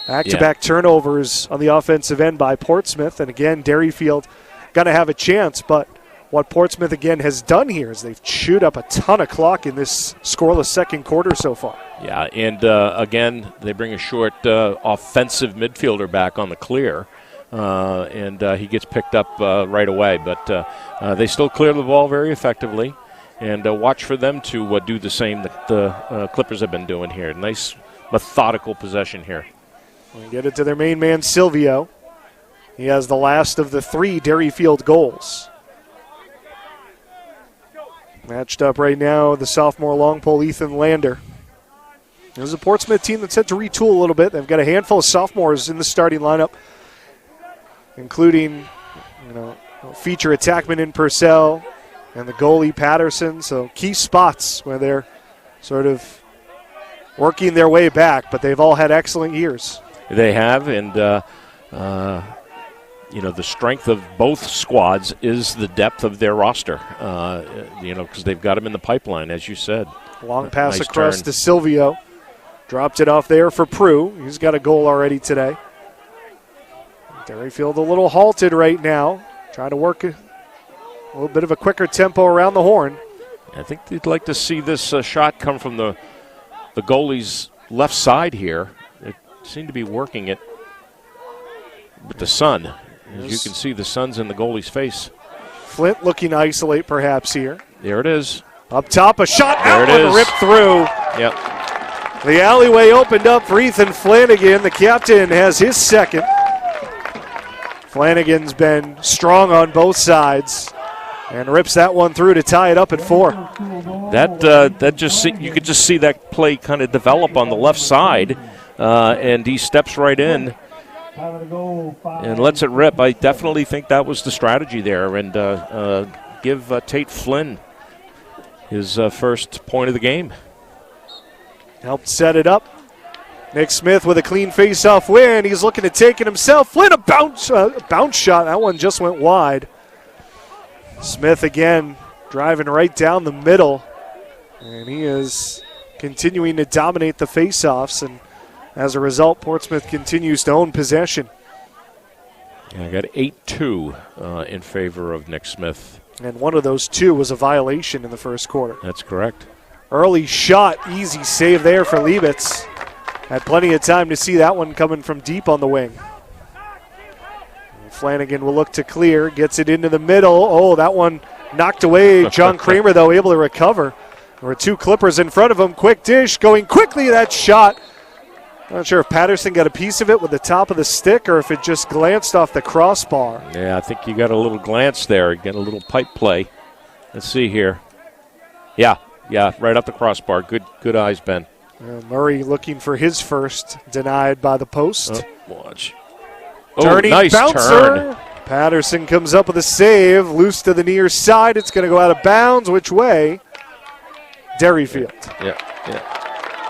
Back-to-back turnovers on the offensive end by Portsmouth. And again, Derryfield going to have a chance. But what Portsmouth, again, has done here is they've chewed up a ton of clock in this scoreless second quarter so far.
Yeah, and again, they bring a short offensive midfielder back on the clear. And he gets picked up right away. But they still clear the ball very effectively. And watch for them to do the same that the Clippers have been doing here. Nice methodical possession here.
We get it to their main man, Silvio. He has the last of the 3 Derryfield goals. Matched up right now, the sophomore long pole, Ethan Lander. There's a Portsmouth team that's had to retool a little bit. They've got a handful of sophomores in the starting lineup, including, feature attackman in Purcell and the goalie Patterson. So key spots where they're sort of working their way back, but they've all had excellent years.
They have, and the strength of both squads is the depth of their roster, because they've got them in the pipeline, as you said.
Long pass
nice
across
turn
to Silvio. Dropped it off there for Prue. He's got a goal already today. Derryfield a little halted right now, trying to work a little bit of a quicker tempo around the horn.
I think they'd like to see this shot come from the goalie's left side here. They seem to be working it with the sun. As you can see, the sun's in the goalie's face.
Flint looking to isolate perhaps here.
There it is.
Up top, a shot.
There it is.
Ripped through.
Yep.
The alleyway opened up for Ethan Flanagan. The captain has his second. Flanagan's been strong on both sides and rips that one through to tie it up at 4.
You could just see that play kind of develop on the left side, and he steps right in and lets it rip. I definitely think that was the strategy there, and give Tate Flynn his first point of the game.
Helped set it up. Nick Smith with a clean face-off win. He's looking to take it himself. Flynn, a bounce shot. That one just went wide. Smith again driving right down the middle. And he is continuing to dominate the face-offs. And as a result, Portsmouth continues to own possession.
Yeah, I got 8-2 in favor of Nick Smith.
And one of those 2 was a violation in the first quarter.
That's correct.
Early shot, easy save there for Liebitz. Had plenty of time to see that one coming from deep on the wing. Flanagan will look to clear, gets it into the middle. Oh, that one knocked away. John Kramer, though, able to recover. There were 2 Clippers in front of him. Quick dish, going quickly, that shot. Not sure if Patterson got a piece of it with the top of the stick or if it just glanced off the crossbar.
Yeah, I think you got a little glance there. You got a little pipe play. Let's see here. Yeah, right up the crossbar. Good eyes, Ben.
Murray looking for his first, denied by the post.
Watch.
Turning
nice
bouncer.
Turn.
Patterson comes up with a save, loose to the near side. It's going to go out of bounds. Which way? Derryfield.
Yeah.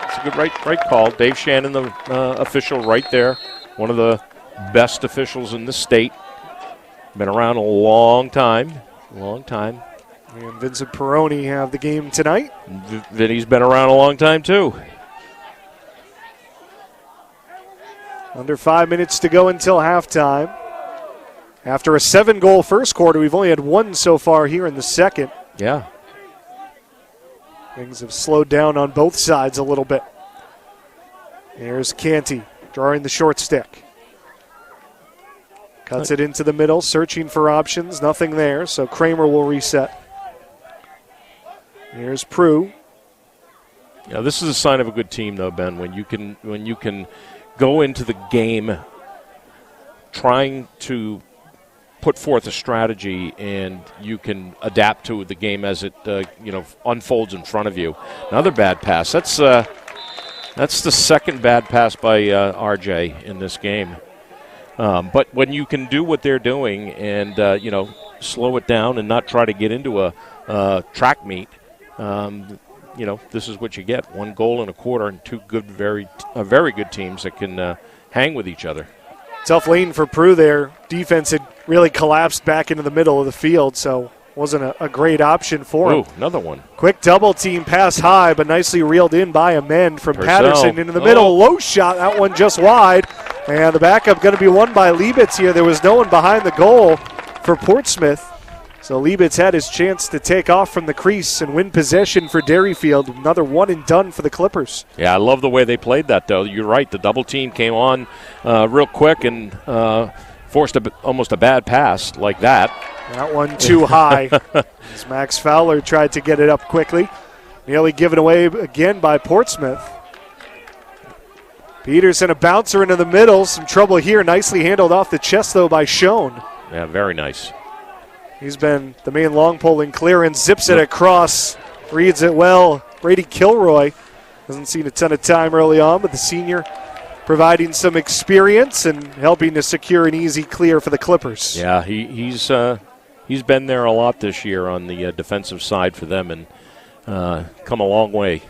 It's a good right call. Dave Shannon, the official right there. One of the best officials in the state. Been around a long time.
And Vincent Peroni have the game tonight.
Vinny's been around a long time, too.
Under 5 minutes to go until halftime. After a 7-goal first quarter, we've only had 1 so far here in the second.
Yeah.
Things have slowed down on both sides a little bit. Here's Canty drawing the short stick. Cuts it into the middle, searching for options. Nothing there, so Kramer will reset. Here's Prue.
Yeah, this is a sign of a good team, though, Ben. When you can go into the game trying to put forth a strategy and you can adapt to the game as it unfolds in front of you. Another bad pass. That's the second bad pass by RJ in this game. But when you can do what they're doing and slow it down and not try to get into a track meet. This is what you get. 1 goal in a quarter and 2 good, very good teams that can hang with each other.
Tough lane for Prue there. Defense had really collapsed back into the middle of the field, so wasn't a great option for him.
Another one.
Quick double team pass high, but nicely reeled in by Amend from
Purcell.
Patterson into the middle. Low shot, that one just wide. And the backup going to be won by Liebitz here. There was no one behind the goal for Portsmouth. So Liebitz had his chance to take off from the crease and win possession for Derryfield. Another one and done for the Clippers.
Yeah, I love the way they played that, though. You're right. The double team came on real quick and forced almost a bad pass like that.
That one too high. As Max Fowler tried to get it up quickly. Nearly given away again by Portsmouth. Peterson, a bouncer into the middle. Some trouble here. Nicely handled off the chest, though, by Schoen.
Yeah, very nice.
He's been the main long pole in clearance, zips it across, reads it well. Brady Kilroy hasn't seen a ton of time early on, but the senior providing some experience and helping to secure an easy clear for the Clippers.
Yeah, he's been there a lot this year on the defensive side for them, and come a long way.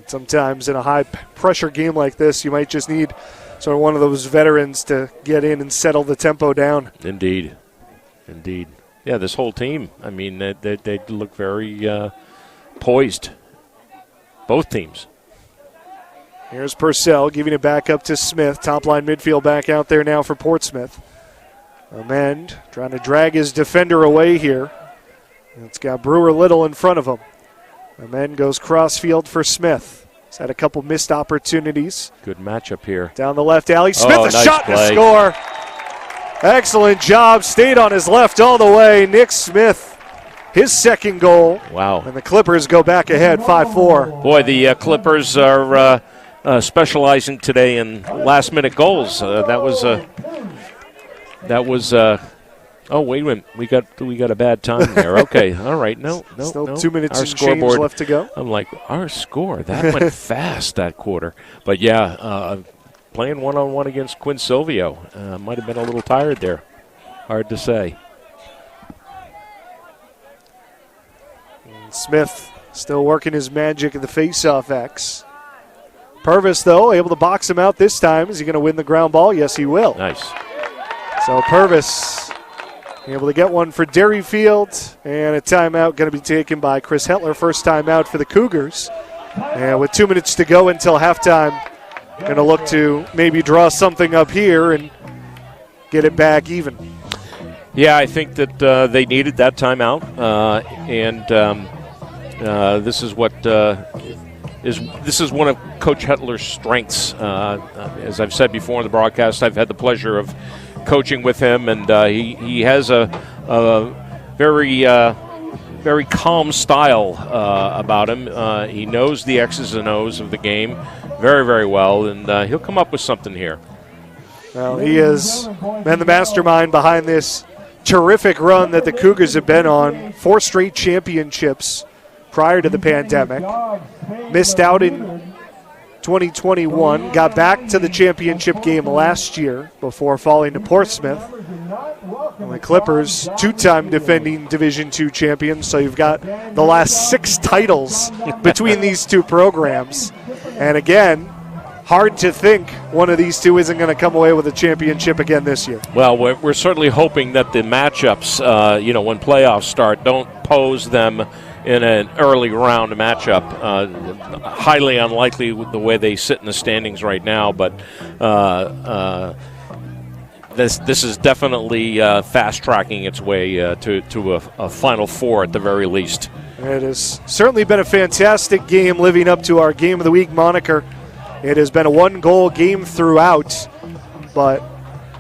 Sometimes in a high-pressure game like this, you might just need sort of one of those veterans to get in and settle the tempo down.
Indeed. Yeah, this whole team, I mean, they look very poised. Both teams.
Here's Purcell giving it back up to Smith. Top line midfield back out there now for Portsmouth. Amend trying to drag his defender away here. It's got Brewer Little in front of him. Amend goes crossfield for Smith. He's had a couple missed opportunities.
Good matchup here.
Down the left alley. Smith, a
nice
shot
play.
to score. Excellent job. Stayed on his left all the way. Nick Smith, his second goal.
Wow.
And the Clippers go back ahead 5-4.
Boy, the Clippers are specializing today in last-minute goals. That was. Oh, wait a minute. We got a bad time there. Okay, all right. No.
Still 2 minutes
Our
and change
scoreboard
left to go.
I'm like, our score, that went fast that quarter. But yeah, playing one-on-one against Quinn Silvio, might have been a little tired there. Hard to say.
And Smith still working his magic at the face-off X. Purvis, though, able to box him out this time. Is he going to win the ground ball? Yes, he will.
Nice.
So Purvis able to get one for Derryfield, and a timeout going to be taken by Chris Hetler. First timeout for the Cougars. And with 2 minutes to go until halftime, going to look to maybe draw something up here and get it back even.
Yeah, I think that they needed that timeout, and this is what this is one of Coach Hetler's strengths. As I've said before in the broadcast, I've had the pleasure of coaching with him, and he has a very calm style about him. He knows the X's and O's of the game very, very well, and he'll come up with something here.
Well, he has been the mastermind behind this terrific run that the Cougars have been on. 4 straight championships prior to the pandemic. Missed out in 2021, got back to the championship game last year before falling to Portsmouth. And the Clippers, 2-time defending Division II champions, so you've got the last 6 titles between these two programs. And again, hard to think one of these two isn't going to come away with a championship again this year.
Well, we're certainly hoping that the matchups, when playoffs start, don't pose them in an early round matchup. Highly unlikely with the way they sit in the standings right now, but this is definitely fast-tracking its way to a Final Four at the very least.
It has certainly been a fantastic game living up to our Game of the Week moniker. It has been a 1-goal game throughout, but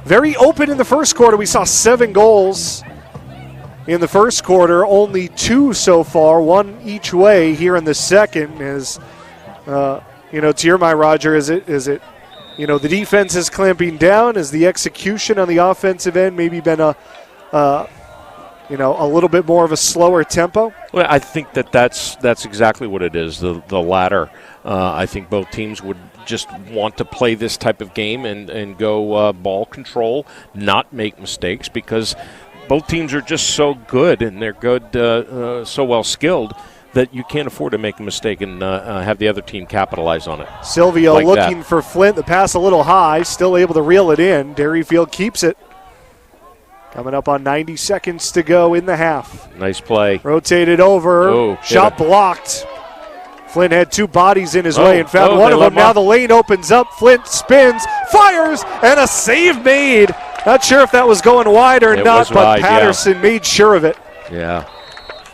very open in the first quarter. We saw 7 goals in the first quarter, only 2 so far, 1 each way here in the second. Is to your mind, Roger, is it the defense is clamping down? Is the execution on the offensive end maybe been a little bit more of a slower tempo?
Well, I think that's exactly what it is, the latter. I think both teams would just want to play this type of game and go ball control, not make mistakes, because both teams are just so good, and they're good, so well skilled, that you can't afford to make a mistake and have the other team capitalize on it.
Silvio
like
looking
that.
for Flint. The pass a little high, still able to reel it in. Derryfield keeps it. Coming up on 90 seconds to go in the half.
Nice play.
Rotated over. Shot blocked. Flint had 2 bodies in his way and found one of them. Now the lane opens up. Flint spins, fires, and a save made. Not sure if that was going wide or not, but
wide,
Patterson made sure of it.
Yeah.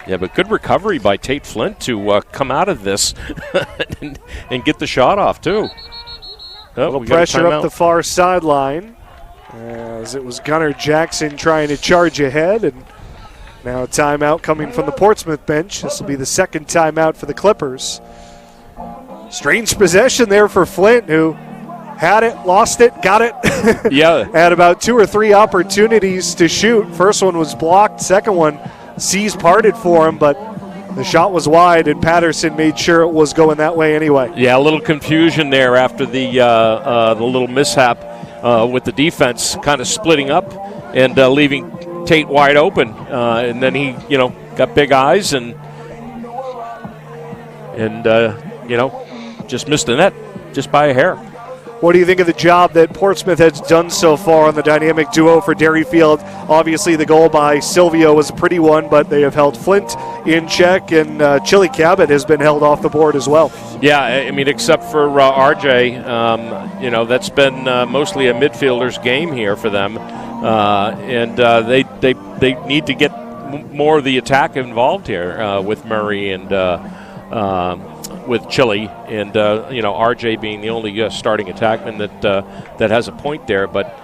Yeah, but good recovery by Tate Flint to come out of this and get the shot off, too.
A little pressure up the far sideline as it was Gunnar Jackson trying to charge ahead. And now a timeout coming from the Portsmouth bench. This will be the second timeout for the Clippers. Strange possession there for Flint, who had it, lost it, got it.
Yeah.
Had about 2 or 3 opportunities to shoot. First one was blocked. Second one, C's parted for him, but the shot was wide, and Patterson made sure it was going that way anyway.
Yeah, a little confusion there after the little mishap with the defense kind of splitting up and leaving Tate wide open. And then he, got big eyes and just missed the net just by a hair.
What do you think of the job that Portsmouth has done so far on the dynamic duo for Derryfield? Obviously, the goal by Silvio was a pretty one, but they have held Flint in check, and Chili Cabot has been held off the board as well.
Yeah, I mean, except for RJ, that's been mostly a midfielder's game here for them, and they need to get more of the attack involved here with Murray and with Chile, and RJ being the only starting attackman that has a point there. But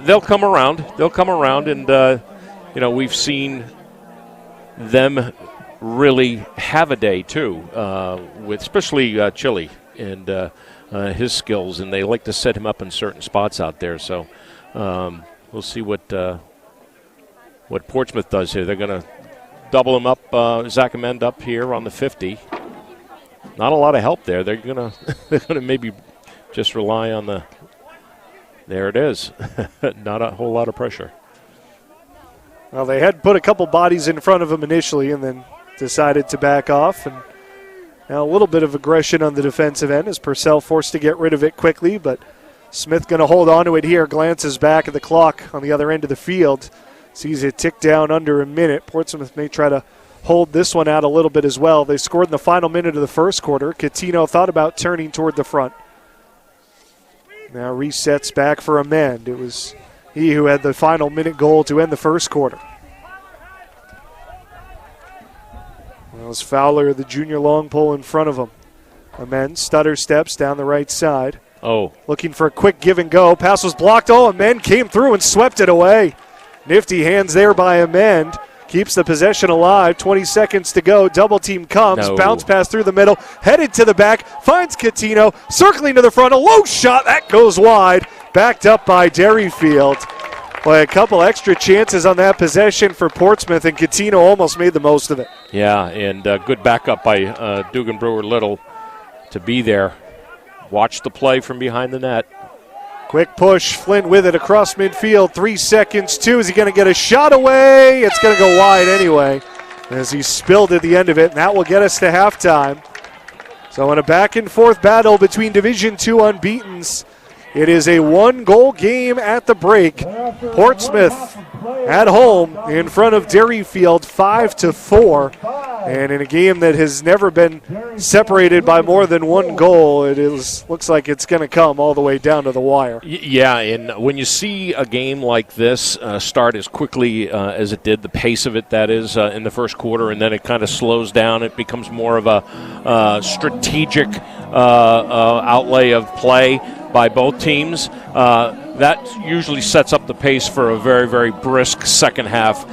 they'll come around. They'll come around, and we've seen them really have a day too, with especially Chile and his skills, and they like to set him up in certain spots out there. So we'll see what Portsmouth does here. They're going to double him up, Zach Amend up here on the 50. Not a lot of help there. They're gonna maybe just rely on the. There it is. Not a whole lot of pressure.
Well, they had put a couple bodies in front of him initially, and then decided to back off. And now a little bit of aggression on the defensive end as Purcell forced to get rid of it quickly, but Smith going to hold on to it here. Glances back at the clock on the other end of the field. Sees it tick down under a minute. Portsmouth may try to hold this one out a little bit as well. They scored in the final minute of the first quarter. Catino thought about turning toward the front. Now resets back for Amend. It was he who had the final minute goal to end the first quarter. Well, it was Fowler, the junior long pole in front of him. Amend stutter steps down the right side.
Oh.
Looking for a quick give and go. Pass was blocked. Oh, Amend came through and swept it away. Nifty hands there by Amend. Keeps the possession alive. 20 seconds to go. Double team comes.
No.
Bounce pass through the middle. Headed to the back. Finds Catino. Circling to the front. A low shot. That goes wide. Backed up by Derryfield. Boy, a couple extra chances on that possession for Portsmouth, and Catino almost made the most of it.
Yeah, and good backup by Dugan Brewer Little to be there. Watch the play from behind the net.
Quick push, Flint with it across midfield. 3 seconds, 2. Is he going to get a shot away? It's going to go wide anyway as he spilled at the end of it, and that will get us to halftime. So in a back-and-forth battle between Division II unbeatens, it is a one-goal game at the break. Portsmouth at home in front of Derryfield 5-4. And in a game that has never been separated by more than one goal, looks like it's going to come all the way down to the wire.
Yeah, and when you see a game like this start as quickly as it did, the pace of it, that is, in the first quarter, and then it kind of slows down, it becomes more of a strategic outlay of play by both teams. That usually sets up the pace for a very, very brisk second half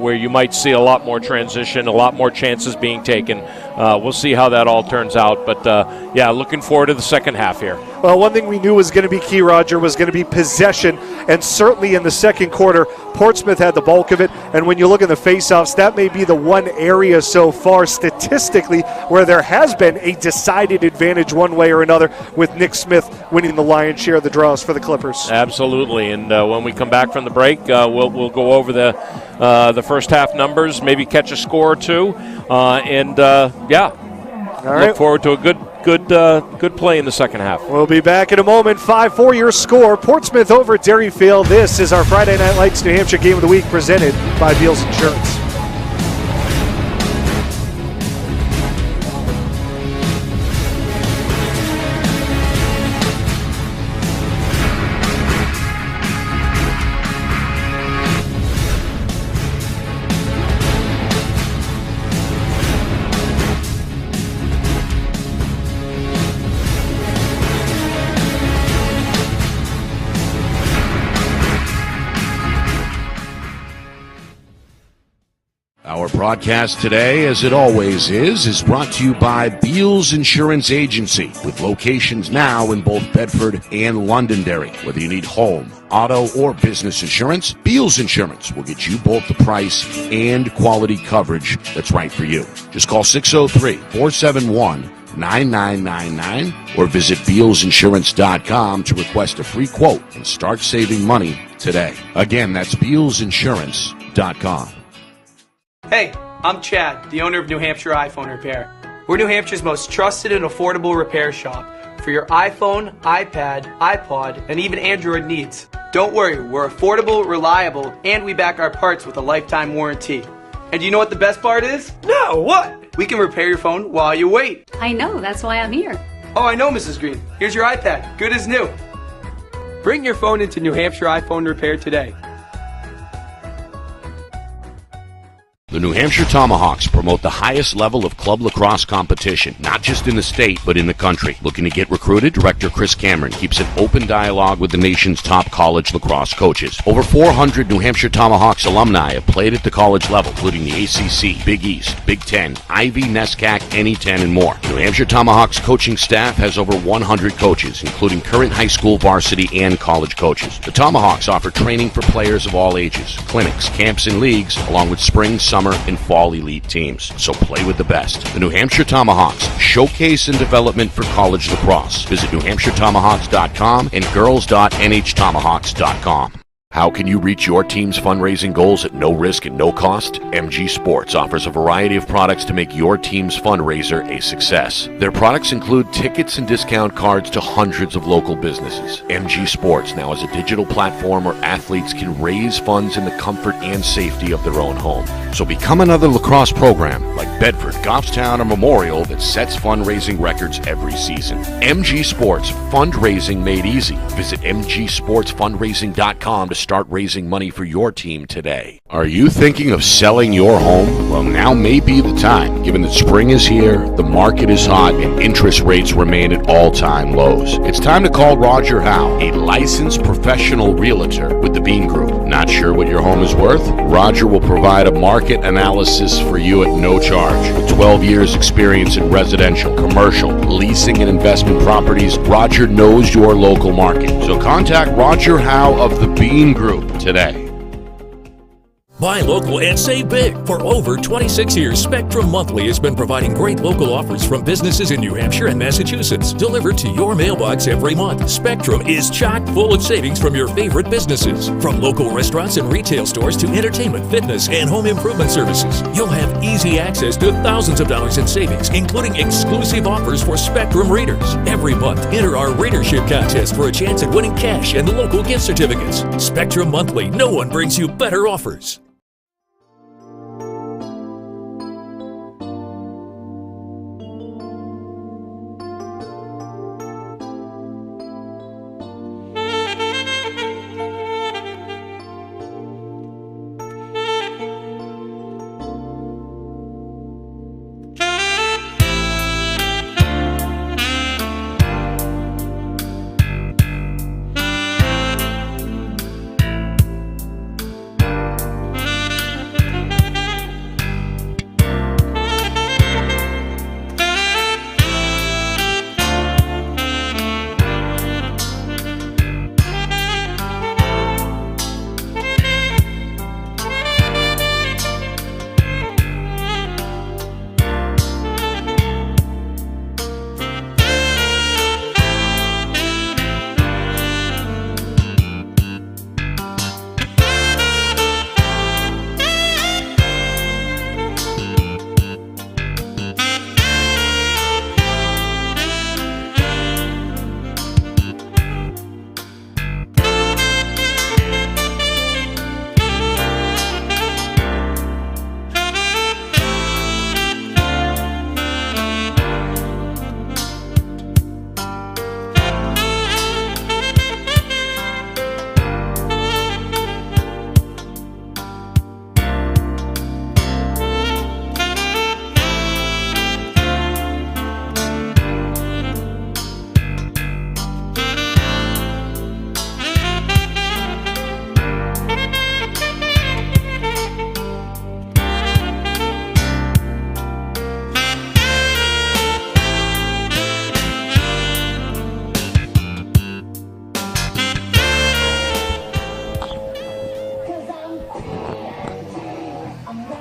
where you might see a lot more transition, a lot more chances being taken. We'll see how that all turns out. But, looking forward to the second half here.
Well, one thing we knew was going to be key, Roger, was going to be possession. And certainly in the second quarter, Portsmouth had the bulk of it. And when you look at the faceoffs, that may be the one area so far statistically where there has been a decided advantage one way or another, with Nick Smith winning the lion's share of the draws for the Clippers.
Absolutely. And when we come back from the break, we'll go over the first half numbers, maybe catch a score or two. All right. Look forward to a good play in the second half.
We'll be back in a moment. 5-4 your score. Portsmouth over Derryfield. This is our Friday Night Lights New Hampshire Game of the Week presented by Beals Insurance.
Our broadcast today, as it always is brought to you by Beals Insurance Agency, with locations now in both Bedford and Londonderry. Whether you need home, auto, or business insurance, Beals Insurance will get you both the price and quality coverage that's right for you. Just call 603-471-9999 or visit BealsInsurance.com to request a free quote and start saving money today. Again, that's BealsInsurance.com.
Hey, I'm Chad, the owner of New Hampshire iPhone Repair. We're New Hampshire's most trusted and affordable repair shop for your iPhone, iPad, iPod, and even Android needs. Don't worry, we're affordable, reliable, and we back our parts with a lifetime warranty. And do you know what the best part is? No, what? We can repair your phone while you wait.
I know, that's why I'm here.
Oh, I know, Mrs. Green. Here's your iPad, good as new. Bring your phone into New Hampshire iPhone Repair today.
The New Hampshire Tomahawks promote the highest level of club lacrosse competition, not just in the state, but in the country. Looking to get recruited? Director Chris Cameron keeps an open dialogue with the nation's top college lacrosse coaches. Over 400 New Hampshire Tomahawks alumni have played at the college level, including the ACC, Big East, Big Ten, Ivy, NESCAC, NE10, and more. New Hampshire Tomahawks coaching staff has over 100 coaches, including current high school, varsity, and college coaches. The Tomahawks offer training for players of all ages, clinics, camps, and leagues, along with spring, summer, and fall elite teams. So play with the best. The New Hampshire Tomahawks, showcase and development for college lacrosse. Visit NewHampshireTomahawks.com and girls.nhtomahawks.com. How can you reach your team's fundraising goals at no risk and no cost? MG Sports offers a variety of products to make your team's fundraiser a success. Their products include tickets and discount cards to hundreds of local businesses. MG Sports now has a digital platform where athletes can raise funds in the comfort and safety of their own home. So become another lacrosse program like Bedford, Goffstown, or Memorial that sets fundraising records every season. MG Sports, fundraising made easy. Visit mgsportsfundraising.com to start raising money for your team today. Are you thinking of selling your home? Well, now may be the time, given that spring is here, the market is hot, and interest rates remain at all-time lows. It's time to call Roger Howe, a licensed professional realtor with the Bean Group. Not sure what your home is worth? Roger will provide a market analysis for you at no charge. With 12 years experience in residential, commercial, leasing, and investment properties, Roger knows your local market. So contact Roger Howe of the Bean Group today.
Buy local and save big. For over 26 years, Spectrum Monthly has been providing great local offers from businesses in New Hampshire and Massachusetts, delivered to your mailbox every month. Spectrum is chock full of savings from your favorite businesses. From local restaurants and retail stores to entertainment, fitness, and home improvement services. You'll have easy access to thousands of dollars in savings, including exclusive offers for Spectrum readers. Every month, enter our readership contest for a chance at winning cash and local gift certificates. Spectrum Monthly, no one brings you better offers.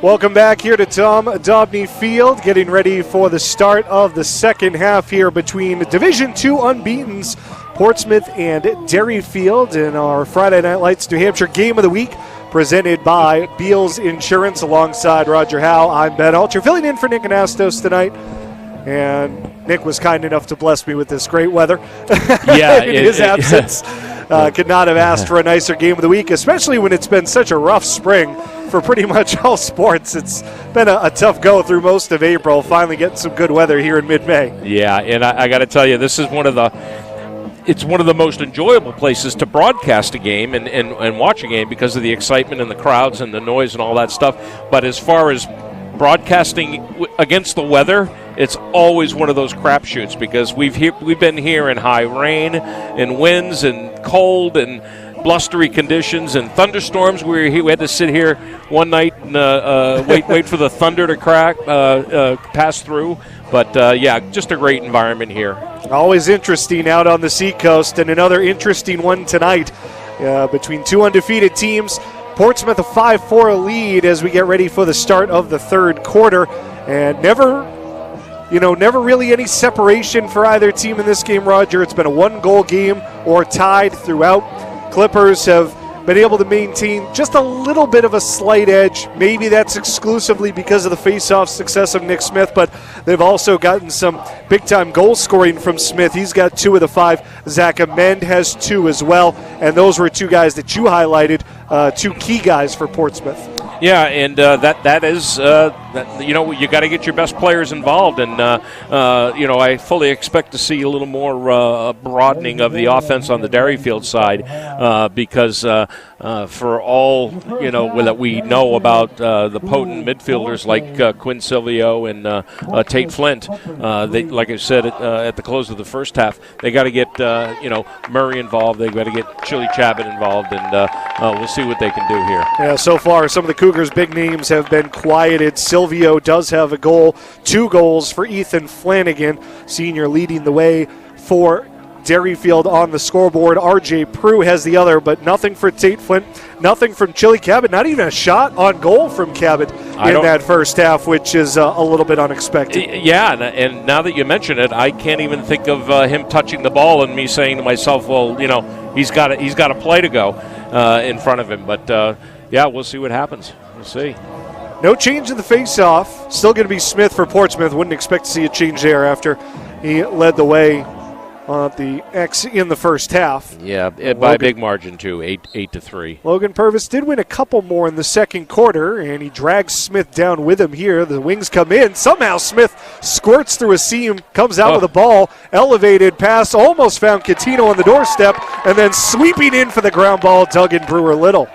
Welcome back here to Tom Dobney Field, getting ready for the start of the second half here between Division II unbeatens Portsmouth and Derryfield in our Friday Night Lights New Hampshire Game of the Week, presented by Beals Insurance. Alongside Roger Howe, I'm Ben Alter, filling in for Nick Anastos tonight. And Nick was kind enough to bless me with this great weather in his absence. Could not have asked for a nicer Game of the Week, especially when it's been such a rough spring for pretty much all sports. It's been a tough go through most of April, finally getting some good weather here in mid-May.
Yeah, and I got to tell you, this is one of the most enjoyable places to broadcast a game and watch a game because of the excitement and the crowds and the noise and all that stuff. But as far as broadcasting against the weather, it's always one of those crapshoots because we've been here in high rain and winds and cold and blustery conditions and thunderstorms. We had to sit here one night and wait for the thunder to pass through. But just a great environment here.
Always interesting out on the Seacoast, and another interesting one tonight between two undefeated teams. Portsmouth a 5-4 lead as we get ready for the start of the third quarter, and never really any separation for either team in this game, Roger. It's been a one-goal game or tied throughout. Clippers have been able to maintain just a little bit of a slight edge. Maybe that's exclusively because of the face-off success of Nick Smith, but they've also gotten some big-time goal scoring from Smith. He's got 2 of the 5. Zach Amend has 2 as well, and those were 2 guys that you highlighted, 2 key guys for Portsmouth.
Yeah, and that is, you got to get your best players involved, and I fully expect to see a little more broadening of the offense on the Derryfield side because for all that we know about the potent midfielders like Quinn Silvio and Tate Flint, they, like I said at the close of the first half, they got to get Murray involved, they got to get Chili Chabot involved, and we'll see what they can do here.
Yeah, so far some of the Cougars' big names have been quieted. Silvio does have a goal, 2 goals for Ethan Flanagan, senior, leading the way for Derryfield on the scoreboard. RJ Prue has the other, but nothing for Tate Flint, nothing from Chili Cabot, not even a shot on goal from Cabot in that first half, which is a little bit unexpected. Yeah,
and now that you mention it, I can't even think of him touching the ball and me saying to myself, well, he's got a play to go in front of him. But we'll see what happens. We'll see.
No change in the face-off. Still going to be Smith for Portsmouth. Wouldn't expect to see a change there after he led the way on the X in the first half.
Yeah, by a big margin too, 8-3.
Logan Purvis did win a couple more in the second quarter, and he drags Smith down with him here. The wings come in. Somehow Smith squirts through a seam, comes out with a ball, elevated pass, almost found Catino on the doorstep, and then sweeping in for the ground ball, Duggan Brewer-Little.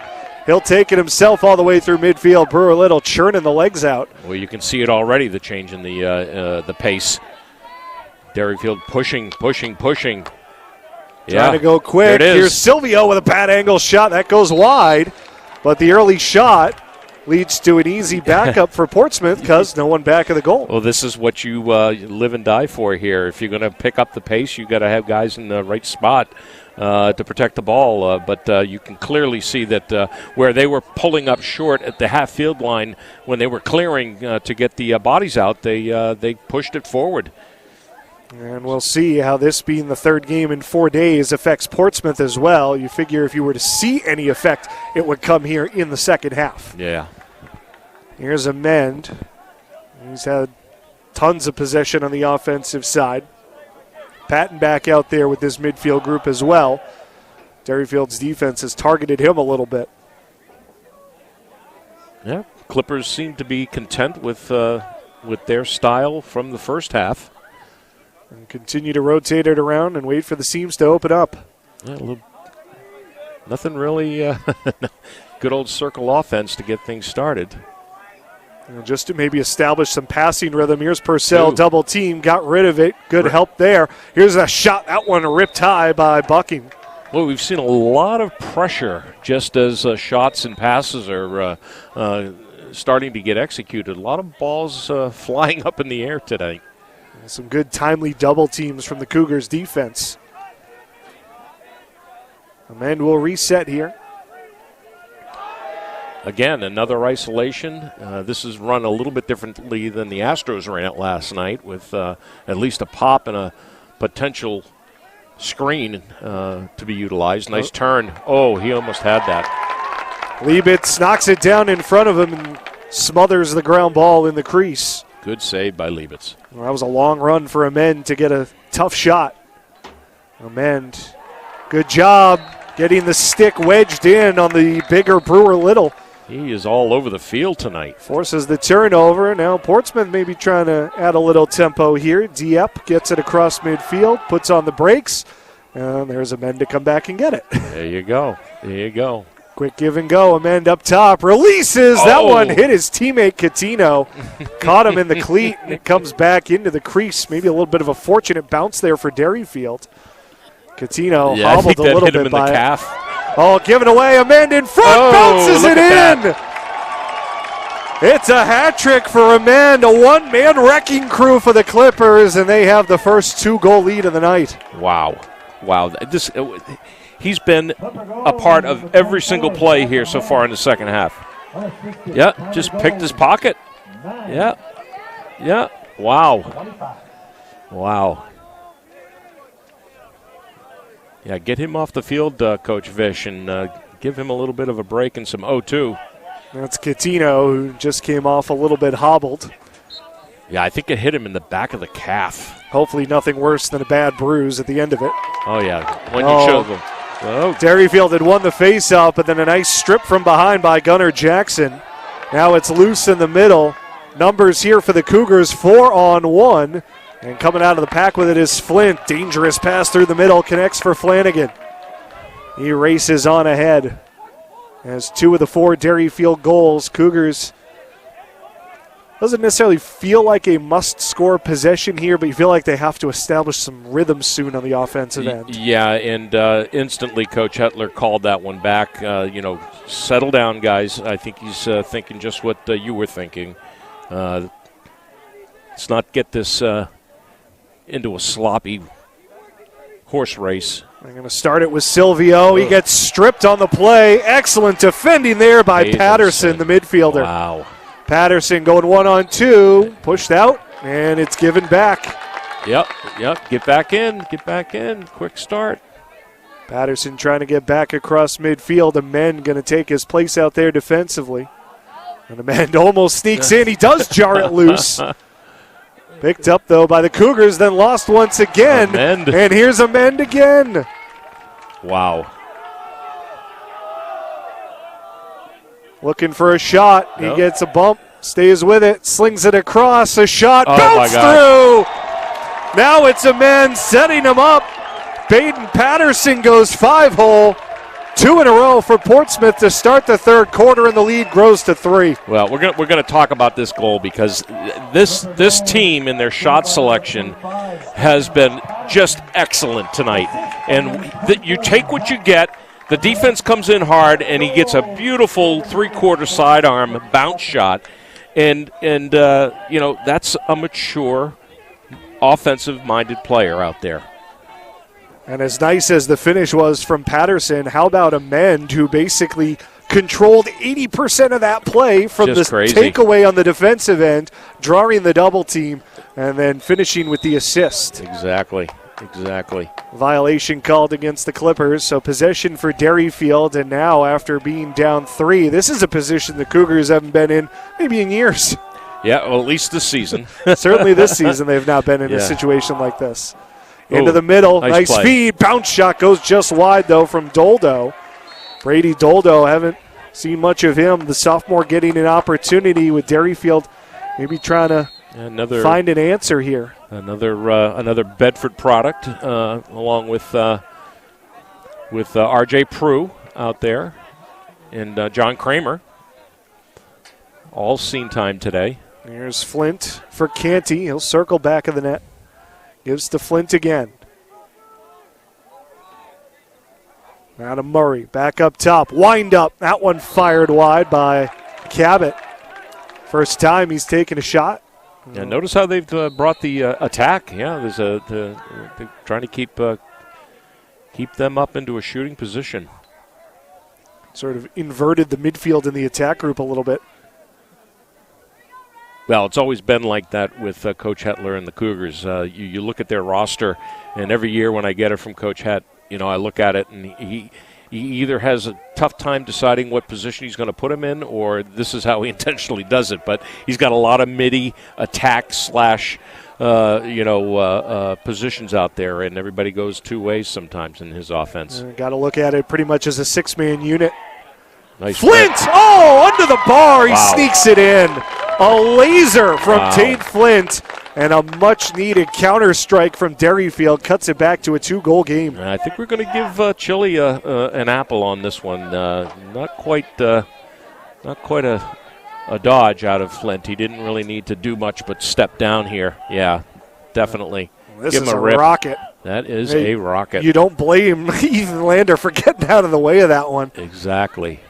He'll take it himself all the way through midfield. Brewer-Little churning the legs out.
Well, you can see it already, the change in the pace. Derryfield pushing.
Trying to go quick. Here's Silvio with a bad angle shot. That goes wide. But the early shot leads to an easy backup for Portsmouth because no one back of the goal.
Well, this is what you live and die for here. If you're going to pick up the pace, you've got to have guys in the right spot to protect the ball. But you can clearly see that where they were pulling up short at the half-field line when they were clearing to get the bodies out, they pushed it forward.
And we'll see how this being the third game in 4 days affects Portsmouth as well. You figure if you were to see any effect, it would come here in the second half.
Yeah.
Here's Amend. He's had tons of possession on the offensive side. Patton back out there with this midfield group as well. Derryfield's defense has targeted him a little bit.
Yeah, Clippers seem to be content with their style from the first half.
And continue to rotate it around and wait for the seams to open up.
Yeah, nothing really good old circle offense to get things started.
Just to maybe establish some passing rhythm. Here's Purcell, double team, got rid of it. Good help there. Here's a shot, that one ripped high by Bucking.
Well, we've seen a lot of pressure just as shots and passes are starting to get executed. A lot of balls flying up in the air today.
Some good timely double teams from the Cougars defense. Amend will reset here.
again, another isolation. This is run a little bit differently than the Astros ran it last night, with at least a pop and a potential screen to be utilized. Nice turn. Oh, he almost had that.
Liebitz knocks it down in front of him and smothers the ground ball in the crease.
Good save by Liebitz.
Well, that was a long run for Amend to get a tough shot. Amend, good job getting the stick wedged in on the bigger Brewer Little.
He is all over the field tonight.
Forces the turnover. Now Portsmouth may be trying to add a little tempo here. Dieppe gets it across midfield, puts on the brakes, and there's Amend to come back and get it.
There you go. There you go.
Quick give and go. Amend up top. Releases.
Oh.
That one hit his teammate Catino. Caught him in the cleat, and it comes back into the crease. Maybe a little bit of a fortunate bounce there for Derryfield. Catino hobbled a little
hit him
bit
in
by
the
it.
calf.
Oh, given away. Amend in front. Bounces it in. It's a hat trick for Amend. A one-man wrecking crew for the Clippers, and they have the first 2-goal lead of the night.
Wow. Wow. He's been a part of every single play here so far in the second half. Yeah, just picked his pocket. Yeah. Yeah. Wow. Wow. Yeah, get him off the field, Coach Vish, and give him a little bit of a break and some O2.
That's Catino, who just came off a little bit hobbled.
Yeah, I think it hit him in the back of the calf.
Hopefully nothing worse than a bad bruise at the end of it.
Oh, yeah. When you show them. Oh.
Derryfield had won the face-off, but then a nice strip from behind by Gunnar Jackson. Now it's loose in the middle. Numbers here for the Cougars, 4-on-1. And coming out of the pack with it is Flint. Dangerous pass through the middle, connects for Flanagan. He races on ahead. Has 2 of the 4 Derryfield goals. Cougars doesn't necessarily feel like a must-score possession here, but you feel like they have to establish some rhythm soon on the offensive end.
Yeah, and instantly Coach Hetler called that one back. Settle down, guys. I think he's thinking just what you were thinking. Let's not get this into a sloppy horse race.
They're going to start it with Silvio. He gets stripped on the play. Excellent defending there by Patterson, the midfielder.
Wow.
Patterson going 1-on-2, pushed out, and it's given back.
Yep. Get back in. Quick start.
Patterson trying to get back across midfield. Amend going to take his place out there defensively. And Amend almost sneaks in. He does jar it loose. Picked up, though, by the Cougars, then lost once again.
Amend.
And here's Amend again.
Wow.
Looking for a shot. He gets a bump, stays with it, slings it across. A shot, bounce through. Now it's Amend setting him up. Baden Patterson goes 5-hole. 2 in a row for Portsmouth to start the third quarter, and the lead grows to 3.
Well, we're gonna talk about this goal because this team in their shot selection has been just excellent tonight. And you take what you get. The defense comes in hard, and he gets a beautiful 3-quarter sidearm bounce shot, and that's a mature, offensive-minded player out there.
And as nice as the finish was from Patterson, how about Amend, who basically controlled 80% of that play from the takeaway on the defensive end, drawing the double team, and then finishing with the assist.
Exactly.
Violation called against the Clippers, so possession for Derryfield, and now after being down 3, this is a position the Cougars haven't been in maybe in years.
Yeah, well, at least this season.
Certainly this season they've not been in a situation like this. Into the middle, nice feed, bounce shot goes just wide though from Doldo. Brady Doldo, haven't seen much of him. The sophomore getting an opportunity with Derryfield, maybe trying to find an answer here.
Another Bedford product, along with R.J. Prue out there, and John Kramer. All scene time today.
Here's Flint for Canty. He'll circle back of the net. Gives to Flint again. Now to Murray. Back up top. Wind up. That one fired wide by Cabot. First time he's taken a shot.
Yeah, notice how they've brought the attack. Yeah, there's they're trying to keep them up into a shooting position.
Sort of inverted the midfield in the attack group a little bit.
Well, it's always been like that with Coach Hetler and the Cougars. You look at their roster, and every year when I get it from Coach Het, I look at it, and he either has a tough time deciding what position he's going to put him in, or this is how he intentionally does it. But he's got a lot of midi attack slash positions out there, and everybody goes two ways sometimes in his offense.
Got to look at it pretty much as a six-man unit.
Nice
Flint!
play.
Oh, under the bar. He
Wow.
sneaks it in. A laser from Tate Flint, and a much-needed counter-strike from Derryfield cuts it back to a 2-goal game.
I think we're going to give Chile an apple on this one. Not quite a dodge out of Flint. He didn't really need to do much but step down here. Yeah, definitely.
This
give
is
him
a
rip.
rocket.
That is a rocket.
You don't blame Ethan Lander for getting out of the way of that one.
Exactly.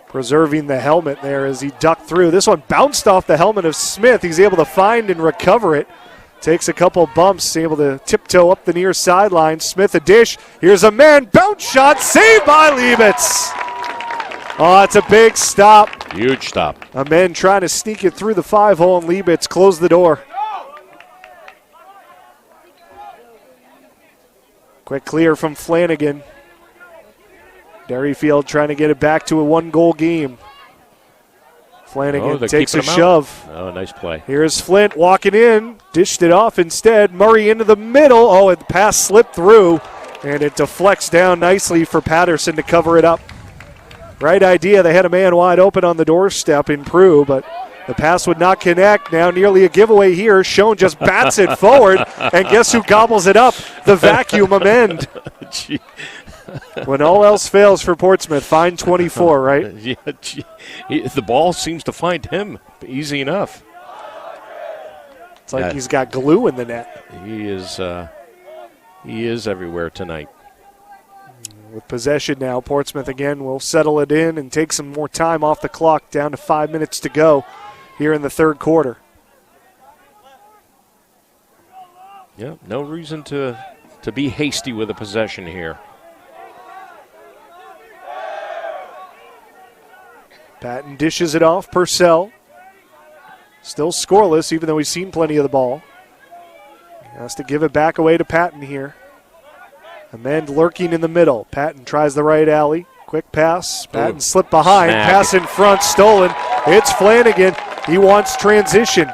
Preserving the helmet there as he ducked through. This one bounced off the helmet of Smith. He's able to find and recover it. Takes a couple bumps, able to tiptoe up the near sideline. Smith a dish. Here's a man. Bounce shot. Saved by Liebitz. Oh, it's a big stop.
Huge stop.
A man trying to sneak it through the 5-hole, and Liebitz closed the door. Quick clear from Flanagan. Derryfield trying to get it back to a 1-goal game. Flanagan takes a shove.
Oh, nice play.
Here's Flint walking in. Dished it off instead. Murray into the middle. Oh, and the pass slipped through, and it deflects down nicely for Patterson to cover it up. Right idea. They had a man wide open on the doorstep in Prue, but the pass would not connect. Now nearly a giveaway here. Schoen just bats it forward, and guess who gobbles it up? The vacuum amend. When all else fails for Portsmouth, find 24, right?
Yeah, the ball seems to find him easy enough.
It's like he's got glue in the net.
He is everywhere tonight.
With possession now, Portsmouth again will settle it in and take some more time off the clock, down to 5 minutes to go here in the third quarter.
Yeah, no reason to be hasty with a possession here.
Patton dishes it off. Purcell still scoreless, even though he's seen plenty of the ball. He has to give it back away to Patton here. Amend lurking in the middle. Patton tries the right alley. Quick pass. Patton slipped behind.
Snag.
Pass in front, stolen. It's Flanagan. He wants transition.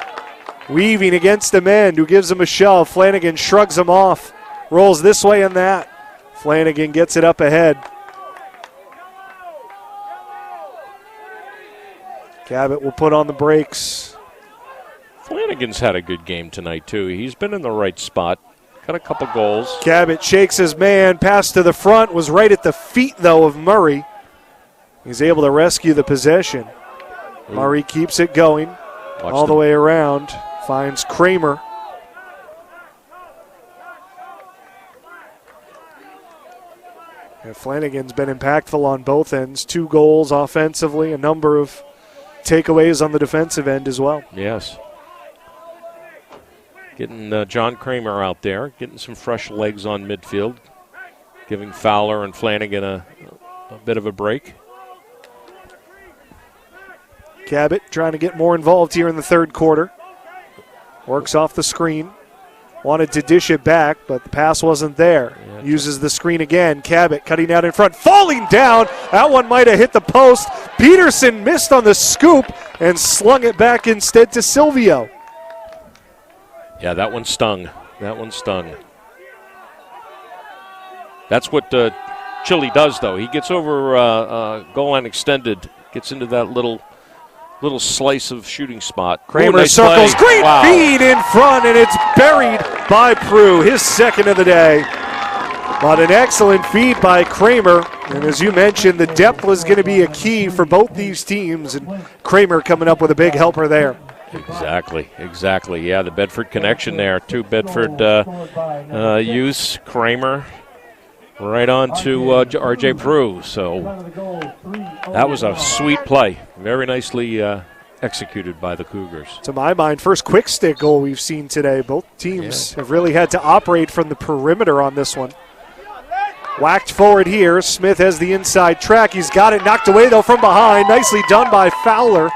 Weaving against Amend, who gives him a shove. Flanagan shrugs him off. Rolls this way and that. Flanagan gets it up ahead. Cabot will put on the brakes.
Flanagan's had a good game tonight, too. He's been in the right spot. Got a couple goals.
Cabot shakes his man. Pass to the front was right at the feet, though, of Murray. He's able to rescue the possession. Murray keeps it going all the way around. Finds Kramer. And Flanagan's been impactful on both ends. 2 goals offensively, a number of takeaways on the defensive end as well.
Yes. Getting John Kramer out there, getting some fresh legs on midfield, giving Fowler and Flanagan a bit of a break.
Cabot trying to get more involved here in the third quarter. Works off the screen. Wanted to dish it back, but the pass wasn't there. Yeah, uses the screen again. Cabot cutting out in front, falling down. That one might have hit the post. Peterson missed on the scoop and slung it back instead to Silvio.
Yeah, that one stung. That's what Chile does, though. He gets over goal line extended, gets into that little slice of shooting spot.
Kramer
nice
circles.
play.
Great feed in front, and it's buried by Prue, his second of the day. But an excellent feed by Kramer. And as you mentioned, the depth was going to be a key for both these teams, and Kramer coming up with a big helper there.
Exactly. Yeah, the Bedford connection there. 2 Bedford youths, Kramer, right on to R.J. Prue. So that was a sweet play. Very nicely executed by the Cougars.
To my mind, first quick stick goal we've seen today. Both teams have really had to operate from the perimeter on this one. Whacked forward here. Smith has the inside track. He's got it knocked away, though, from behind. Nicely done by Fowler.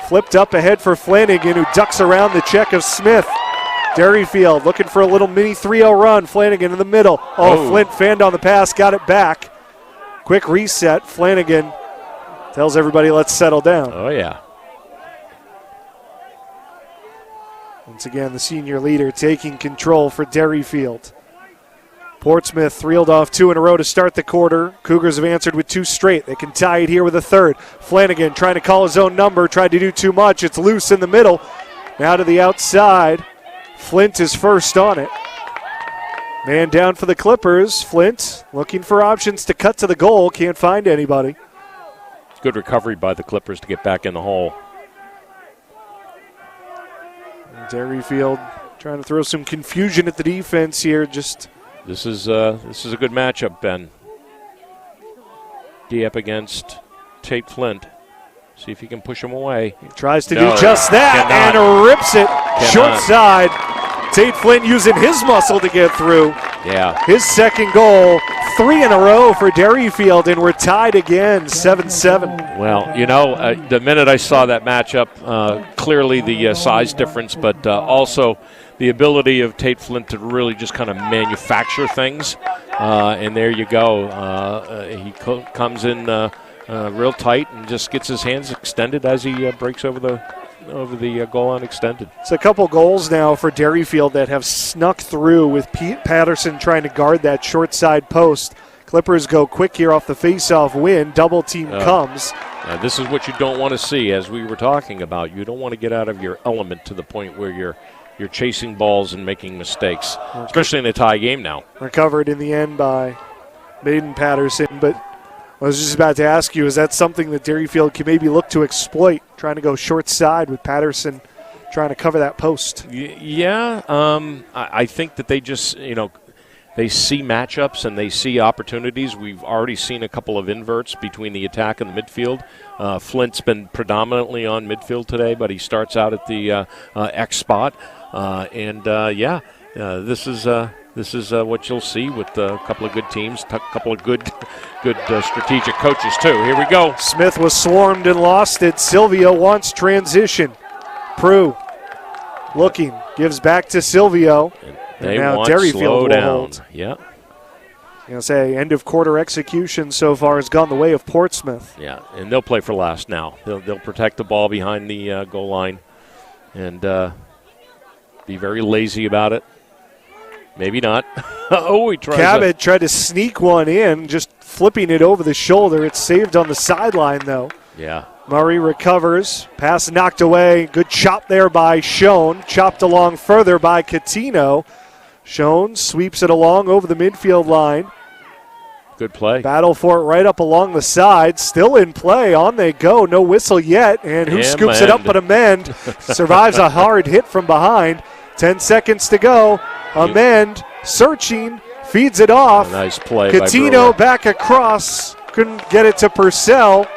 Flipped up ahead for Flanagan, who ducks around the check of Smith. Derryfield looking for a little mini 3-0 run. Flanagan in the middle. Oh, Flint fanned on the pass, got it back. Quick reset. Flanagan tells everybody, let's settle down.
Oh, yeah.
Once again, the senior leader taking control for Derryfield. Portsmouth reeled off 2 in a row to start the quarter. Cougars have answered with 2 straight. They can tie it here with a third. Flanagan trying to call his own number, tried to do too much. It's loose in the middle. Now to the outside. Flint is first on it. Man down for the Clippers. Flint looking for options to cut to the goal. Can't find anybody.
Good recovery by the Clippers to get back in the hole.
Derryfield trying to throw some confusion at the defense here.
This is a good matchup, Ben. D up against Tate Flint. See if he can push him away.
He tries to do just that and rips it. Short side. Tate Flint using his muscle to get through.
Yeah.
His second goal, 3 in a row for Derryfield, and we're tied again, 7-7.
Well, you know, the minute I saw that matchup, clearly the size difference, but also the ability of Tate Flint to really just kind of manufacture things. And there you go. He comes in real tight and just gets his hands extended as he breaks over the goal line extended.
It's a couple goals now for Derryfield that have snuck through with Pete Patterson trying to guard that short side post. Clippers go quick here off the face-off win. Double team comes.
This is what you don't want to see, as we were talking about. You don't want to get out of your element to the point where you're chasing balls and making mistakes, especially in a tie game now.
Recovered in the end by Maiden Patterson, but I was just about to ask you, is that something that Derryfield can maybe look to exploit, trying to go short side with Patterson trying to cover that post?
Yeah, I think that they just, they see matchups and they see opportunities. We've already seen a couple of inverts between the attack and the midfield. Flint's been predominantly on midfield today, but he starts out at the X spot. This is what you'll see with a couple of good teams, a couple of good strategic coaches, too. Here we go.
Smith was swarmed and lost it. Silvio wants transition. Prue looking, gives back to Silvio.
They
now
want
Derryfield
slow
will
down.
hold.
Yeah.
End of quarter execution so far has gone the way of Portsmouth.
Yeah, and they'll play for last now. They'll protect the ball behind the goal line and be very lazy about it. Maybe not. He tries.
Cabot tried to sneak one in, just flipping it over the shoulder. It's saved on the sideline, though.
Yeah.
Murray recovers. Pass knocked away. Good chop there by Schoen. Chopped along further by Catino. Schoen sweeps it along over the midfield line.
Good play.
Battle for it right up along the side. Still in play. On they go. No whistle yet. And who scoops it up but Amend. Survives a hard hit from behind. 10 seconds to go. Amend searching. Feeds it off.
Nice play
Catino back across. Couldn't get it to Purcell.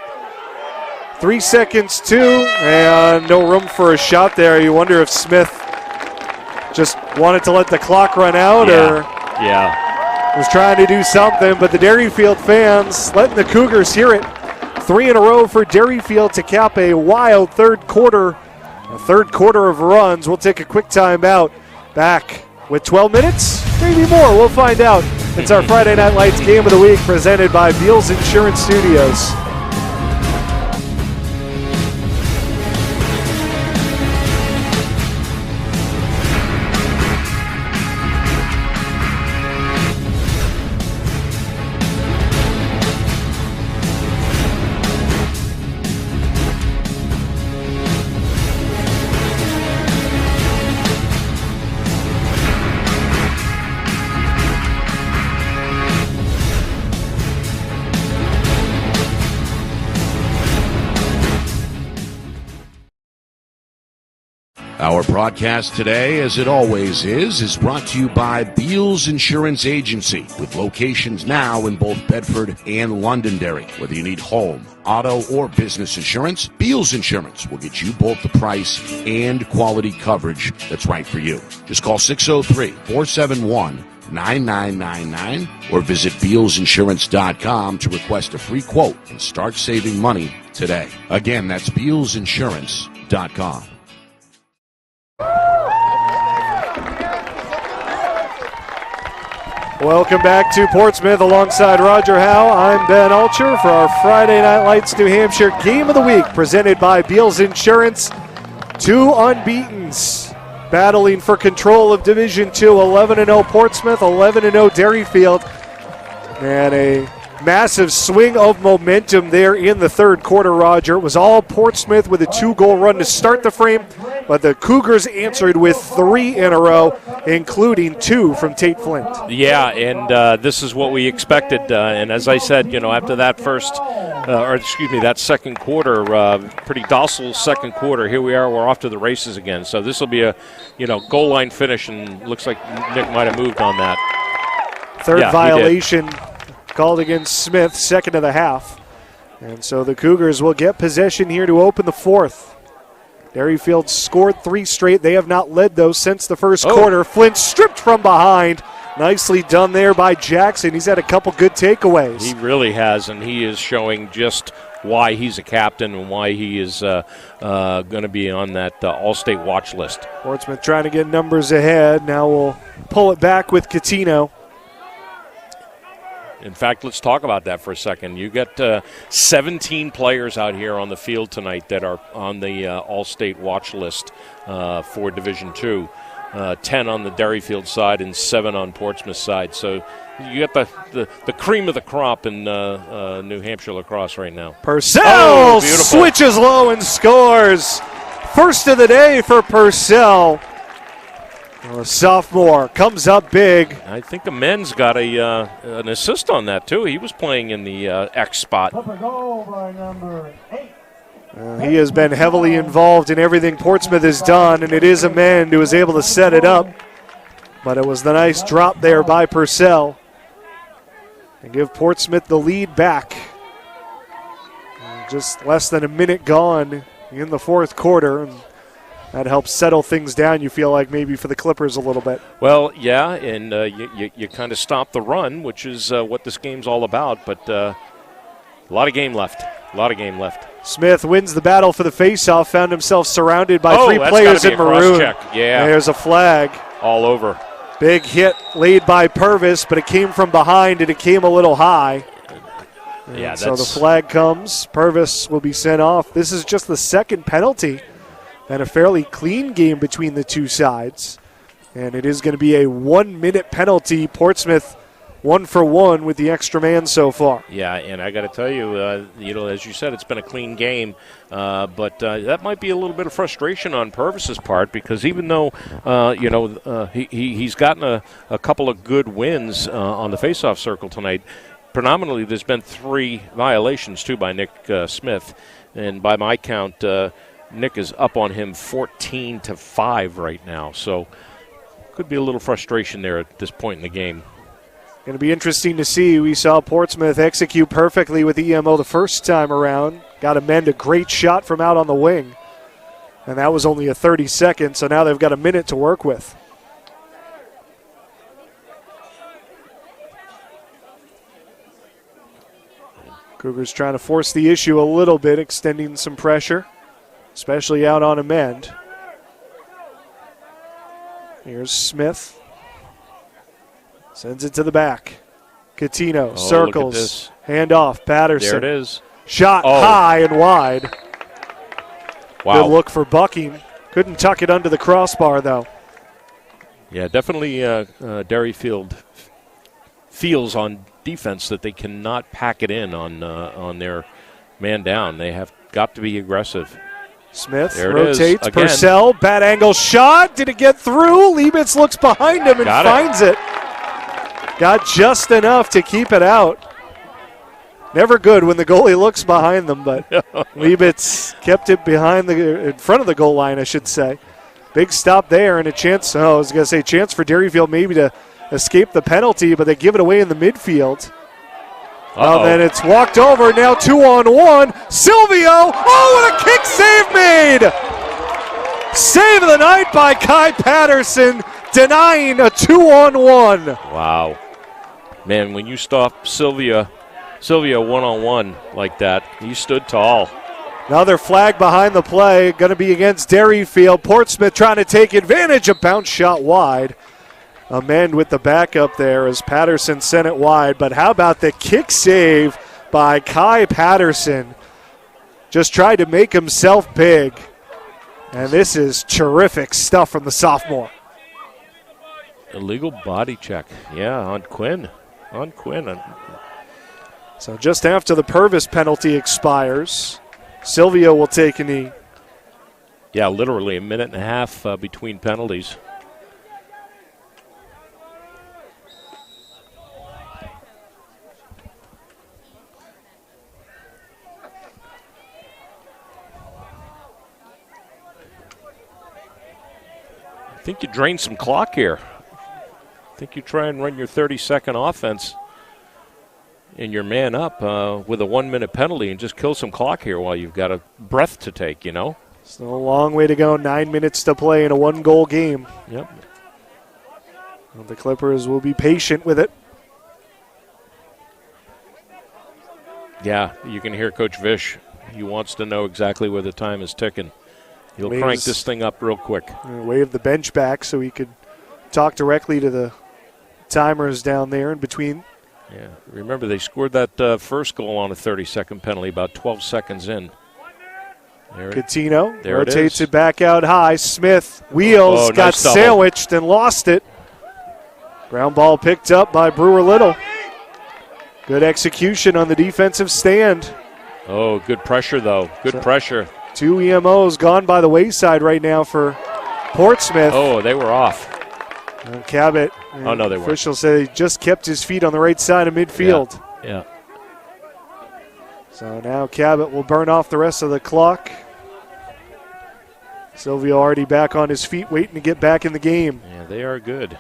3 seconds, 2. And no room for a shot there. You wonder if Smith just wanted to let the clock run out or was trying to do something. But the Derryfield fans letting the Cougars hear it. 3 in a row for Derryfield to cap a wild third quarter. A third quarter of runs. We'll take a quick timeout. Back with 12 minutes, maybe more. We'll find out. It's our Friday Night Lights Game of the Week presented by Beals Insurance Studios.
Our broadcast today, as it always is brought to you by Beals Insurance Agency, with locations now in both Bedford and Londonderry. Whether you need home, auto, or business insurance, Beals Insurance will get you both the price and quality coverage that's right for you. Just call 603-471 888-888-9999 or visit BealsInsurance.com to request a free quote and start saving money today. Again, that's BealsInsurance.com.
Welcome back to Portsmouth alongside Roger Howe. I'm Ben Alcher for our Friday Night Lights New Hampshire Game of the Week presented by Beals Insurance. Two unbeatens battling for control of Division II, 11-0 Portsmouth, 11-0 Derryfield. And a massive swing of momentum there in the third quarter, Roger. It was all Portsmouth with a 2-goal run to start the frame, but the Cougars answered with 3 in a row, including 2 from Tate Flint.
Yeah, and this is what we expected. And as I said, after that that second quarter, pretty docile second quarter, here we are, we're off to the races again. So this will be a, goal line finish, and looks like Nick might have moved on that.
Third violation called against Smith, second of the half. And so the Cougars will get possession here to open the fourth. Derryfield scored 3 straight. They have not led, though, since the first quarter. Flint stripped from behind. Nicely done there by Jackson. He's had a couple good takeaways.
He really has, and he is showing just why he's a captain and why he is going to be on that all-state watch list.
Portsmouth trying to get numbers ahead. Now we'll pull it back with Catino.
In fact, let's talk about that for a second. You got 17 players out here on the field tonight that are on the all-state watch list for Division II. 10 on the Derryfield side and 7 on Portsmouth side. So you got the cream of the crop in New Hampshire lacrosse right now.
Purcell switches low and scores. First of the day for Purcell. Well, a sophomore comes up big.
I think the men's got an assist on that, too. He was playing in the X spot.
He has been heavily involved in everything Portsmouth has done, and it is Amend who was able to set it up. But it was the nice drop there by Purcell and give Portsmouth the lead back. Just less than a minute gone in the fourth quarter, and that helps settle things down, you feel like, maybe for the Clippers a little bit.
Well, yeah, and you kind of stop the run, which is what this game's all about, but a lot of game left.
Smith wins the battle for the faceoff, found himself surrounded by 3 players in maroon.
Yeah.
There's a flag.
All over.
Big hit laid by Purvis, but it came from behind and it came a little high.
Yeah,
so the flag comes. Purvis will be sent off. This is just the second penalty and a fairly clean game between the two sides. And it is going to be a 1-minute penalty. Portsmouth 1 for 1 with the extra man so far.
Yeah, and I got to tell you, as you said, it's been a clean game, but that might be a little bit of frustration on Purvis's part, because even though he's gotten a couple of good wins on the faceoff circle tonight, predominantly there's been 3 violations too by Nick Smith, and by my count, Nick is up on him 14-5 right now. So could be a little frustration there at this point in the game.
Going to be interesting to see. We saw Portsmouth execute perfectly with EMO the first time around. Got Amend a great shot from out on the wing. And that was only a 30-second, so now they've got a minute to work with. Cougars trying to force the issue a little bit, extending some pressure, especially out on Amend. Here's Smith. Sends it to the back. Catino circles. Hand off. Patterson.
There it is.
Shot high and wide.
Wow.
Good look for Bucking. Couldn't tuck it under the crossbar, though.
Yeah, definitely Derryfield feels on defense that they cannot pack it in on their man down. They have got to be aggressive.
Smith rotates. Purcell, bad angle shot. Did it get through? Liebitz looks behind him and finds it. Got just enough to keep it out. Never good when the goalie looks behind them, but Liebitz kept it in front of the goal line, I should say. Big stop there and a chance. I was going to say chance for Derryfield maybe to escape the penalty, but they give it away in the midfield. Then it's walked over. Now 2-on-1. Silvio. Oh, and a kick save made. Save of the night by Kai Patterson. denying a 2-on-1.
Wow. Man, when you stop Sylvia one-on-one like that, he stood tall.
Another flag behind the play, going to be against Derryfield. Portsmouth trying to take advantage. A bounce shot wide. Amend with the backup there as Patterson sent it wide. But how about the kick save by Kai Patterson? Just tried to make himself big. And this is terrific stuff from the sophomore.
Illegal body check. Yeah, on Quinn.
So just after the Purvis penalty expires, Sylvia will take a knee.
Yeah, literally a minute and a half between penalties. I think you drain some clock here. I think you try and run your 30-second offense and your man up with a 1-minute penalty and just kill some clock here while you've got a breath to take, you know?
Still a long way to go. 9 minutes to play in a 1-goal game.
Yep.
Well, the Clippers will be patient with it.
Yeah, you can hear Coach Vish. He wants to know exactly where the time is ticking. He'll
Waves,
crank this thing up real quick.
Wave the bench back so he could talk directly to the timers down there in between.
Yeah, remember they scored that first goal on a 30-second penalty about 12 seconds in.
Coutinho
there
rotates it back out high. Smith wheels, got
nice double.
sandwiched and lost it. Ground ball picked up by Brewer Little. Good execution on the defensive stand.
Oh, good pressure, though. Good pressure.
2 EMOs gone by the wayside right now for Portsmouth.
Oh, they were off.
And Cabot,
Oh, no, they weren't.
officials say he just kept his feet on the right side of midfield.
Yeah.
So now Cabot will burn off the rest of the clock. Silvio already back on his feet, waiting to get back in the game.
Yeah, they are good.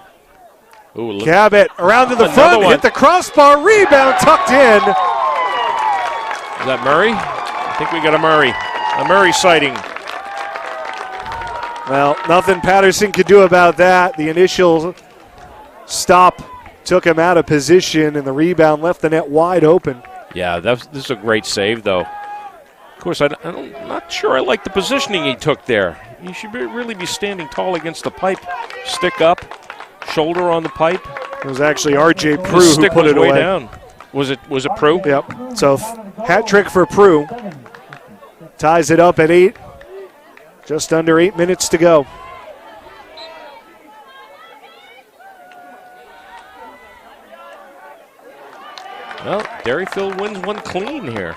Ooh, look.
Cabot around to the front, hit the crossbar, rebound tucked in.
Is that Murray? I think we got a Murray sighting.
Well, nothing Patterson could do about that. The initial stop took him out of position, and the rebound left the net wide open.
Yeah, this is a great save, though. Of course, I'm not sure I like the positioning he took there. You should really be standing tall against the pipe. Stick up, shoulder on the pipe.
It was actually R.J. Prue
The stick
who put
was
it
way
away.
down. Was it Prue?
Yep. So hat trick for Prue. Ties it up at 8. Just under 8 minutes to go.
Well, Derryfield wins one clean here.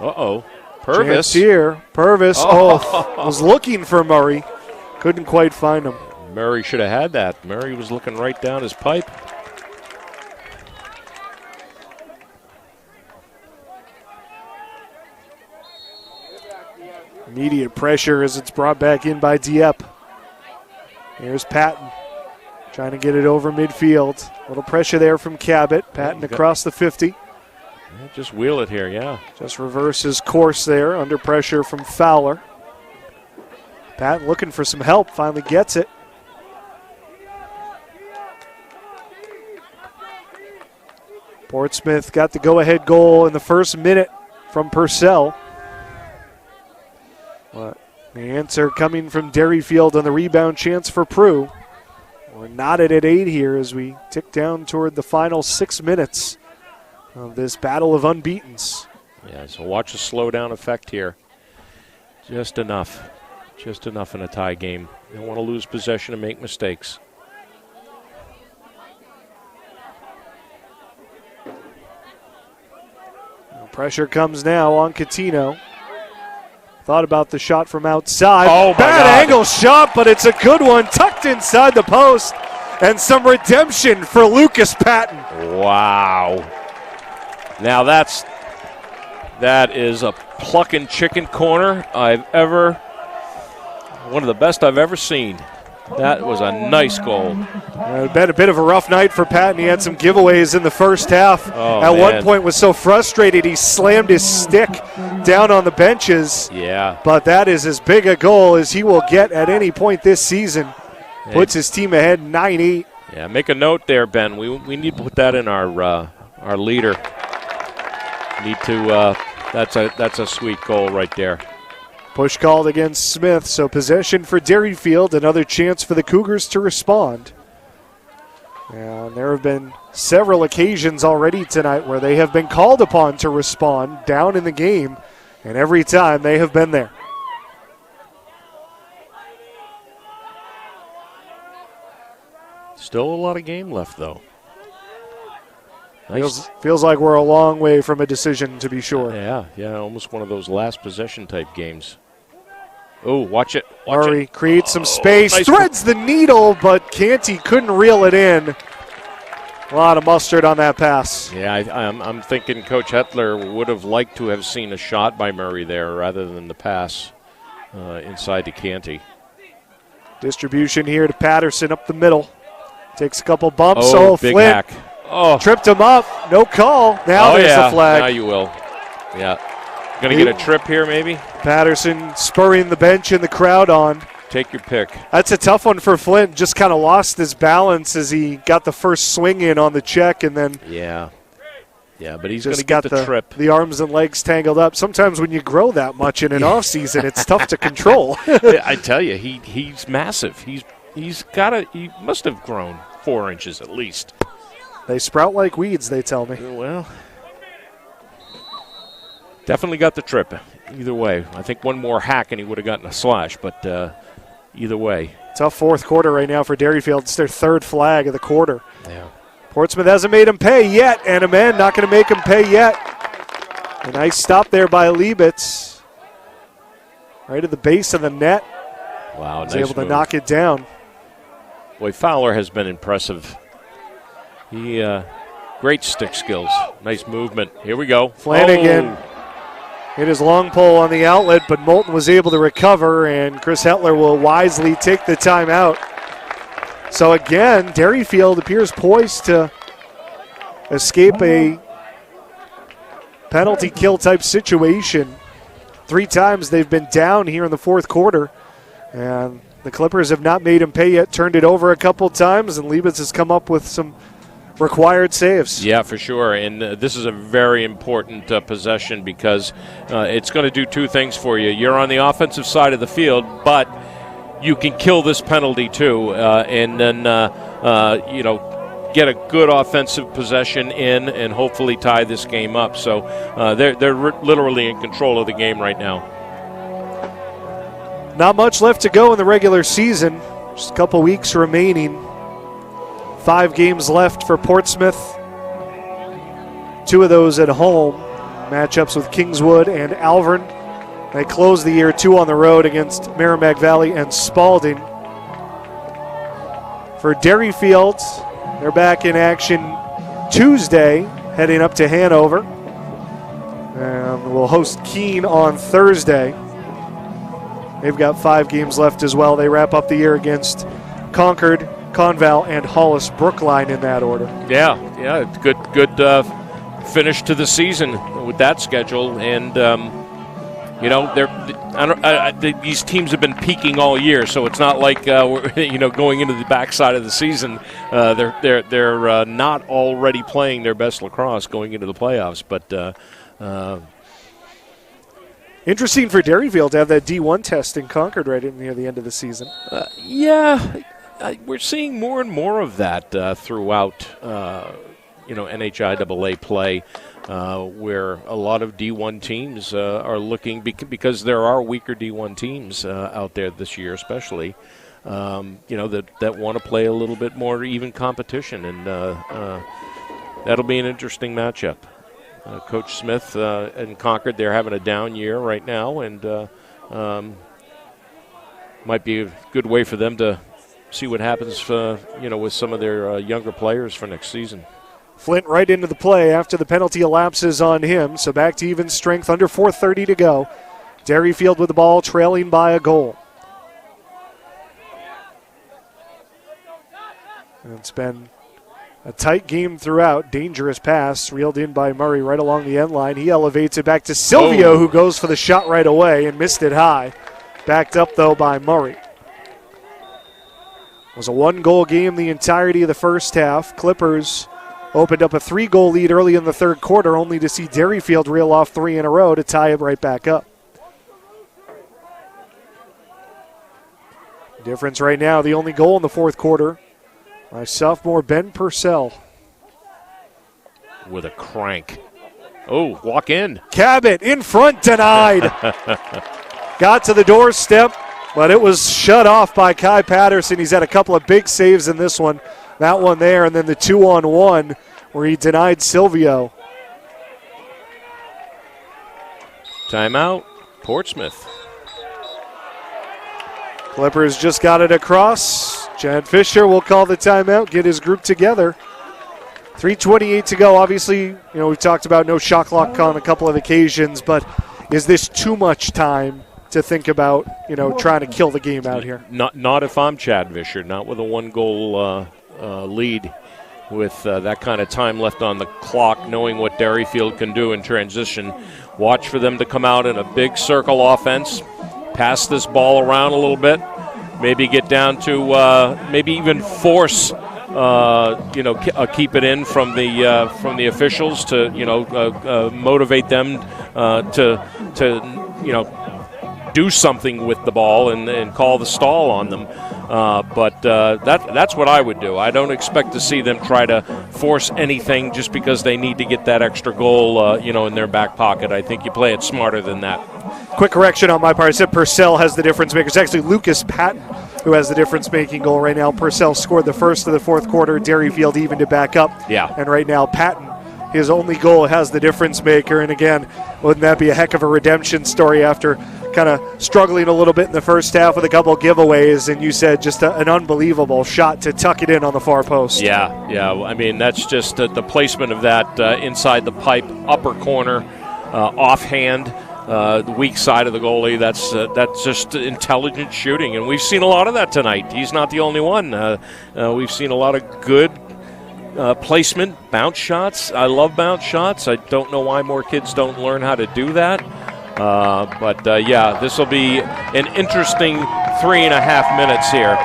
Uh-oh. Purvis.
Chance here. Purvis was looking for Murray. Couldn't quite find him.
Murray should have had that. Murray was looking right down his pipe.
Immediate pressure as it's brought back in by Dieppe. Here's Patton trying to get it over midfield. A little pressure there from Cabot. Patton across the 50.
Yeah, just wheel it here, yeah.
Just reverses course there under pressure from Fowler. Patton looking for some help, finally gets it. Portsmouth got the go-ahead goal in the first minute from Purcell. But the answer coming from Derryfield on the rebound chance for Prue. We're knotted at 8 here as we tick down toward the final 6 minutes of this battle of unbeatens.
Yeah, so watch the slowdown effect here. Just enough. Just enough in a tie game. You don't want to lose possession and make mistakes.
Pressure comes now on Coutinho. Thought about the shot from outside.
Oh, my
Bad
God.
angle shot, but it's a good one. Tucked inside the post. And some redemption for Lucas Patton.
Wow. Now that is a plucking chicken corner one of the best I've ever seen. That was a nice goal.
Been a bit of a rough night for Patton. He had some giveaways in the first half.
Oh,
At one
man.
point was so frustrated he slammed his stick Flint down on the benches.
Yeah.
But that is as big a goal as he will get at any point this season. Puts his team ahead 9-8.
Yeah, make a note there, Ben. We need to put that in our leader. Need to. That's a sweet goal right there.
Push called against Smith, so possession for Derryfield. Another chance for the Cougars to respond. And there have been several occasions already tonight where they have been called upon to respond down in the game, and every time they have been there.
Still a lot of game left, though. Nice.
Feels like we're a long way from a decision, to be sure.
Yeah, almost one of those last possession type games. Oh, watch it.
Murray creates some space,
nice.
threads the needle, but Canty couldn't reel it in. A lot of mustard on that pass.
Yeah, I'm thinking Coach Hetler would have liked to have seen a shot by Murray there rather than the pass inside to Canty.
Distribution here to Patterson up the middle. Takes a couple bumps.
Oh, big
Flint
hack. Oh,
tripped him up. No call. Now there's a flag.
Now you will. Yeah. Going to get a trip here maybe?
Patterson spurring the bench and the crowd on.
Take your pick.
That's a tough one for Flint. Just kind of lost his balance as he got the first swing in on the check, and then
Yeah, but he's going to
just
get
got
the trip.
the arms and legs tangled up. Sometimes when you grow that much in an off season, it's tough to control.
I tell you, he's massive. He must have grown 4 inches at least.
They sprout like weeds, they tell me.
Well, definitely got the trip. Either way, I think one more hack and he would have gotten a slash, but either way.
Tough fourth quarter right now for Derryfield. It's their third flag of the quarter.
Yeah.
Portsmouth hasn't made him pay yet, and a man not going to make him pay yet. A nice stop there by Liebitz. Right at the base of the net.
Wow,
He's
nice
able to
move.
knock it down.
Boy, Fowler has been impressive. He great stick skills. Nice movement. Here we go.
Flanagan hit his long pole on the outlet, but Moulton was able to recover, and Chris Hetler will wisely take the timeout. So again, Derryfield appears poised to escape a penalty kill type situation. 3 times they've been down here in the fourth quarter, and the Clippers have not made him pay yet, turned it over a couple times, and Liebitz has come up with some required saves.
Yeah, for sure. And this is a very important possession because it's going to do 2 things for you. You're on the offensive side of the field, but you can kill this penalty too, and then get a good offensive possession in and hopefully tie this game up. So they're literally in control of the game right now.
Not much left to go in the regular season. Just a couple weeks remaining. 5 games left for Portsmouth. 2 of those at home. Matchups with Kingswood and Alvern. They close the year 2 on the road against Merrimack Valley and Spalding. For Derryfield, they're back in action Tuesday, heading up to Hanover. And we'll host Keene on Thursday. They've got 5 games left as well. They wrap up the year against Concord, Conval, and Hollis Brookline in that order.
Yeah, it's good finish to the season with that schedule, and these teams have been peaking all year, so it's not like we're going into the backside of the season. They're not already playing their best lacrosse going into the playoffs, but.
Interesting for Derryfield to have that D1 test in Concord right near the end of the season.
We're seeing more and more of that throughout, NHIAA play, where a lot of D1 teams are looking because there are weaker D1 teams out there this year, especially, that want to play a little bit more even competition, and that'll be an interesting matchup. Coach Smith in Concord, they're having a down year right now, and might be a good way for them to see what happens, with some of their younger players for next season.
Flint right into the play after the penalty elapses on him, so back to even strength, under 4:30 to go. Derryfield with the ball, trailing by a goal. And it's been A tight game throughout. Dangerous pass reeled in by Murray right along the end line. He elevates it back to Silvio, who goes for the shot right away and missed it high. Backed up, though, by Murray. It was a one-goal game the entirety of the first half. Clippers opened up a 3-goal lead early in the third quarter, only to see Derryfield reel off 3 in a row to tie it right back up. Difference right now, the only goal in the fourth quarter by sophomore Ben Purcell.
With a crank. Oh, walk in.
Cabot in front, denied. Got to the doorstep, but it was shut off by Kai Patterson. He's had a couple of big saves in this one. That one there, and then the 2-on-1 where he denied Silvio.
Timeout, Portsmouth.
Clippers just got it across. Chad Fisher will call the timeout, get his group together. 3:28 to go. Obviously, we've talked about no shot clock on a couple of occasions, but is this too much time to think about, trying to kill the game out here?
Not if I'm Chad Fisher, not with a one-goal lead with that kind of time left on the clock, knowing what Derryfield can do in transition. Watch for them to come out in a big circle offense, pass this ball around a little bit, maybe get down to maybe even force keep it in from the officials to motivate them to do something with the ball and call the stall on them. But that's what I would do. I don't expect to see them try to force anything just because they need to get that extra goal in their back pocket. I think you play it smarter than that.
Quick correction on my part. I said Purcell has the difference maker. It's actually Lucas Patton who has the difference-making goal right now. Purcell scored the first of the fourth quarter. Derryfield evened it back up.
Yeah.
And right now Patton, his only goal, has the difference maker. And again, wouldn't that be a heck of a redemption story after kind of struggling a little bit in the first half with a couple giveaways, and you said just an unbelievable shot to tuck it in on the far post.
Yeah. I mean, that's just the placement of that inside the pipe, upper corner, offhand. The weak side of the goalie, that's just intelligent shooting, and we've seen a lot of that tonight. He's not the only one. We've seen a lot of good placement, bounce shots. I love bounce shots. I don't know why more kids don't learn how to do that. But this will be an interesting 3.5 minutes here.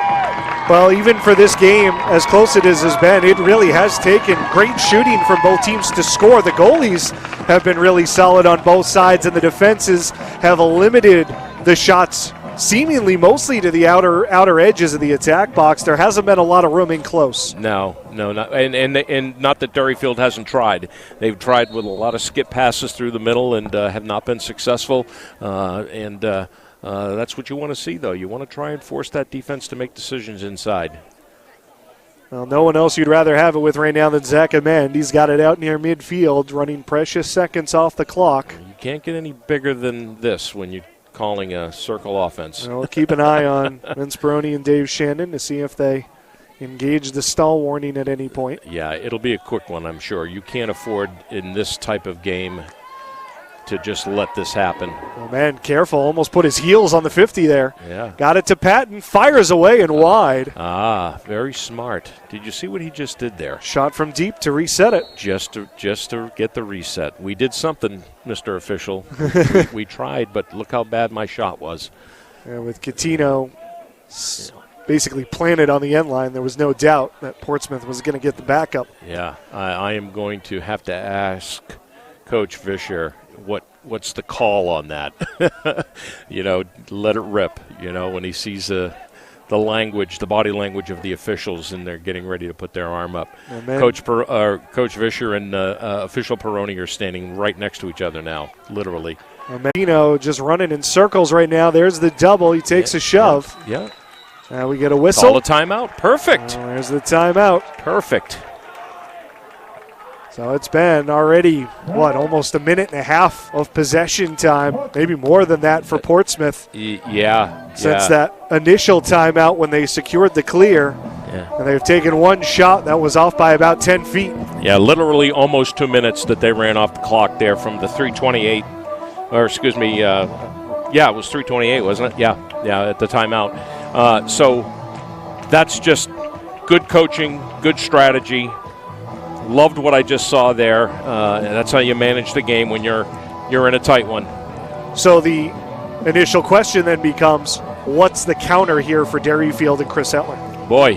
Well, even for this game, as close it has been, it really has taken great shooting from both teams to score. The goalies have been really solid on both sides, and the defenses have limited the shots seemingly mostly to the outer edges of the attack box. There hasn't been a lot of room in close.
No, not, and not that Derryfield hasn't tried. They've tried with a lot of skip passes through the middle and have not been successful. That's what you want to see, though. You want to try and force that defense to make decisions inside.
Well, no one else you'd rather have it with right now than Zach Amend. He's got it out near midfield, running precious seconds off the clock.
You can't get any bigger than this when you're calling a circle offense.
We'll keep an eye on Vince Baroni and Dave Shandon to see if they engage the stall warning at any point.
Yeah, it'll be a quick one, I'm sure. You can't afford in this type of game to just let this happen.
Oh, man, careful. Almost put his heels on the 50 there.
Yeah.
Got it to Patton. Fires away and wide.
Very smart. Did you see what he just did there?
Shot from deep to reset it.
Just to get the reset. We did something, Mr. Official. we tried, but look how bad my shot was.
Yeah, with Catino basically planted on the end line, there was no doubt that Portsmouth was going to get the backup.
Yeah, I am going to have to ask Coach Fisher what's the call on that. Let it rip, when he sees the body language of the officials, and they're getting ready to put their arm up. Coach Fisher and official Peroni are standing right next to each other now, literally.
Catino just running in circles right now. There's the double. He takes a shove.
Yeah.
Now we get a whistle.
Call a timeout. Perfect.
There's the timeout.
Perfect.
So it's been already, almost a minute and a half of possession time, maybe more than that for Portsmouth.
Yeah.
Since that initial timeout when they secured the clear.
Yeah.
And they've taken one shot that was off by about 10 feet.
Yeah, literally almost 2 minutes that they ran off the clock there from the 3:28. Or excuse me, it was 3:28, wasn't it? Yeah, at the timeout. So that's just good coaching, good strategy. Loved what I just saw there. That's how you manage the game when you're in a tight one.
So the initial question then becomes, what's the counter here for Derryfield and Chris Etler?
Boy,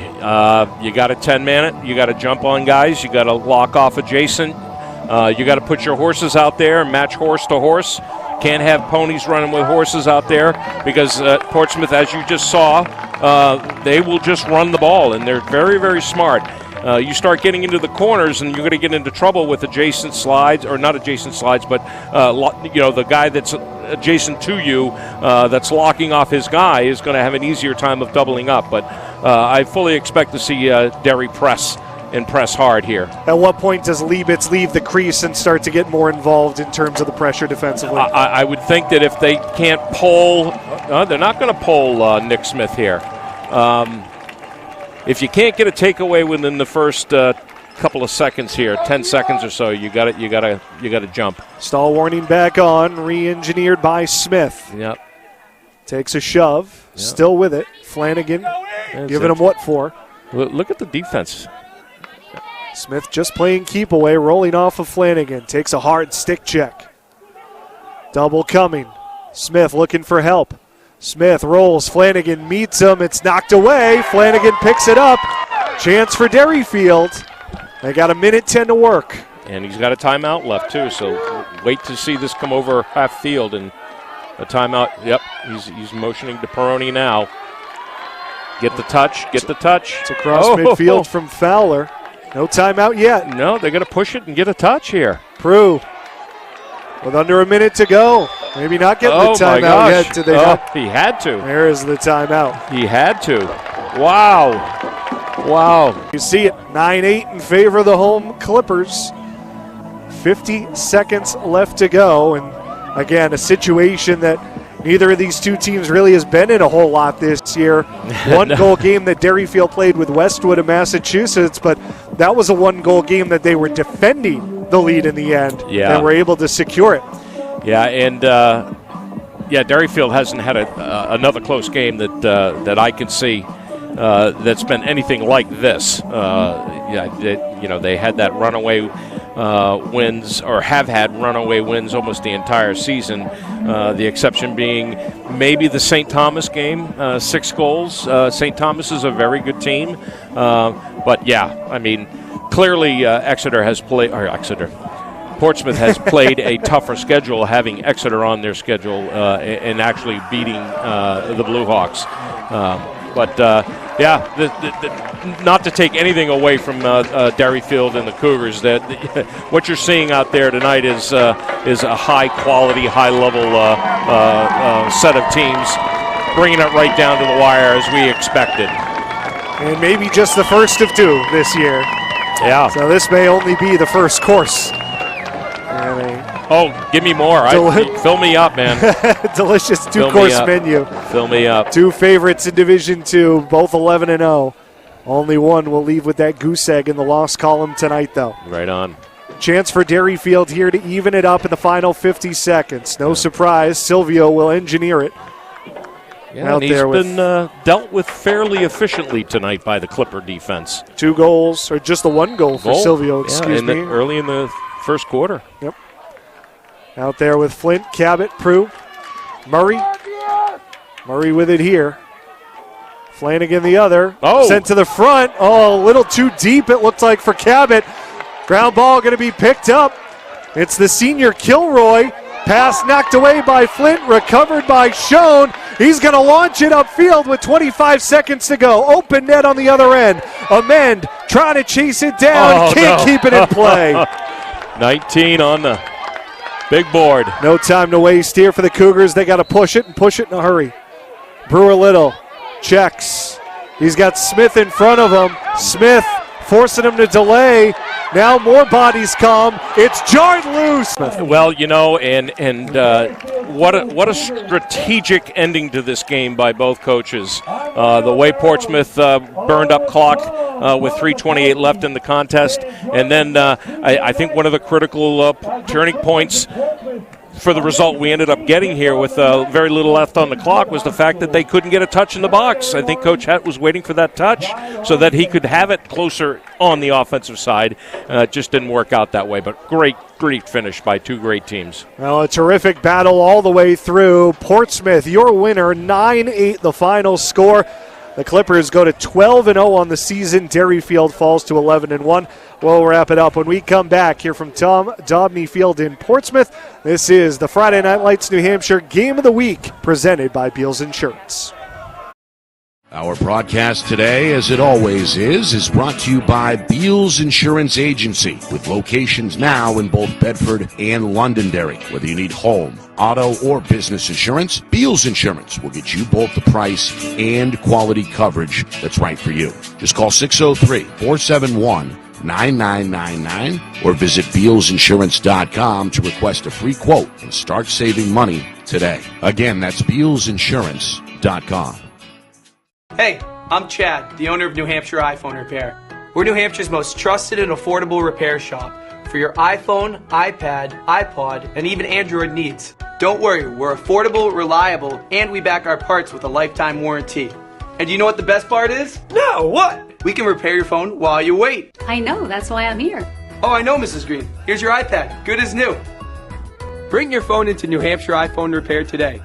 you got to 10-man it. You got to jump on guys. You got to lock off adjacent. You got to put your horses out there and match horse to horse. Can't have ponies running with horses out there because Portsmouth, as you just saw, they will just run the ball, and they're very, very smart. You start getting into the corners, and you're going to get into trouble with adjacent slides, or not adjacent slides, but the guy that's adjacent to you that's locking off his guy is going to have an easier time of doubling up. But I fully expect to see Derry press hard here.
At what point does Liebitz leave the crease and start to get more involved in terms of the pressure defensively?
I would think that if they can't pull, they're not going to pull Nick Smith here. If you can't get a takeaway within the first couple of seconds here, 10 seconds or so, you got to jump.
Stall warning back on, re-engineered by Smith.
Yep.
Takes a shove, still with it. Flanagan giving him what for?
Look at the defense.
Smith just playing keep away, rolling off of Flanagan. Takes a hard stick check. Double coming. Smith looking for help. Smith rolls. Flanagan meets him. It's knocked away. Flanagan picks it up. Chance for Derryfield. They got 1:10 to work.
And he's got a timeout left, too, so wait to see this come over half field. And a timeout. Yep, he's motioning to Peroni now. Get the touch. Get the touch.
It's across midfield from Fowler. No timeout yet.
No, they're going to push it and get a touch here.
Prue with under 1 minute to go. Maybe not getting the timeout yet. Did they not?
He had to.
There is the timeout.
He had to. Wow.
You see it, 9-8 in favor of the home Clippers. 50 seconds left to go. And again, a situation that neither of these two teams really has been in a whole lot this year. One-goal game that Derryfield played with Westwood of Massachusetts, but that was a one-goal game that they were defending the lead in the end and were able to secure it.
Yeah, and Derryfield hasn't had another close game that I can see that's been anything like this. They had that runaway wins, or have had runaway wins almost the entire season. The exception being maybe the St. Thomas game, 6 goals. St. Thomas is a very good team. Clearly Portsmouth has played a tougher schedule, having Exeter on their schedule and actually beating the Blue Hawks. Not to take anything away from Derryfield and the Cougars, that what you're seeing out there tonight is a high-quality, high-level set of teams, bringing it right down to the wire as we expected.
And maybe just the first of 2 this year.
Yeah.
So this may only be the first course.
Give me more. Fill me up, man.
Delicious 2-course menu.
Fill me up.
2 favorites in Division 2, both 11-0. Only one will leave with that goose egg in the loss column tonight, though.
Right on.
Chance for Derryfield here to even it up in the final 50 seconds. No surprise, Silvio will engineer it.
Yeah, and he's been dealt with fairly efficiently tonight by the Clipper defense.
2 goals, or just the 1 goal for Silvio, excuse me.
Early in the first quarter.
Yep. Out there with Flint, Cabot, Prue, Murray. Murray with it here. Flanagan the other. Sent to the front. A little too deep it looked like for Cabot. Ground ball going to be picked up. It's the senior Kilroy. Pass knocked away by Flint, recovered by Schoen. He's going to launch it upfield with 25 seconds to go. Open net on the other end. Amend trying to chase it down. Can't keep it in play.
19 on the big board.
No time to waste here for the Cougars. They got to push it and push it in a hurry. Brewer Little checks. He's got Smith in front of him. Smith forcing him to delay. Now more bodies come. It's jarred loose.
Well, what a strategic ending to this game by both coaches. The way Portsmouth burned up clock with 3:28 left in the contest, and then I think one of the critical turning points for the result we ended up getting here with very little left on the clock was the fact that they couldn't get a touch in the box. I think Coach Het was waiting for that touch so that he could have it closer on the offensive side. It just didn't work out that way, but great finish by two great teams.
Well, a terrific battle all the way through. Portsmouth, your winner, 9-8 the final score. The Clippers go to 12-0 on the season. Derryfield falls to 11-1. We'll wrap it up when we come back here from Tom Dobney Field in Portsmouth. This is the Friday Night Lights New Hampshire Game of the Week presented by Beals Insurance.
Our broadcast today, as it always is brought to you by Beals Insurance Agency, with locations now in both Bedford and Londonderry. Whether you need home, auto, or business insurance, Beals Insurance will get you both the price and quality coverage that's right for you. Just call 603-471-9999 or visit BealsInsurance.com to request a free quote and start saving money today. Again, that's BealsInsurance.com.
Hey, I'm Chad, the owner of New Hampshire iPhone Repair. We're New Hampshire's most trusted and affordable repair shop for your iPhone, iPad, iPod, and even Android needs. Don't worry, we're affordable, reliable, and we back our parts with a lifetime warranty. And you know what the best part is? No, what? We can repair your phone while you wait.
I know, that's why I'm here.
Oh, I know, Mrs. Green. Here's your iPad, good as new. Bring your phone into New Hampshire iPhone Repair today.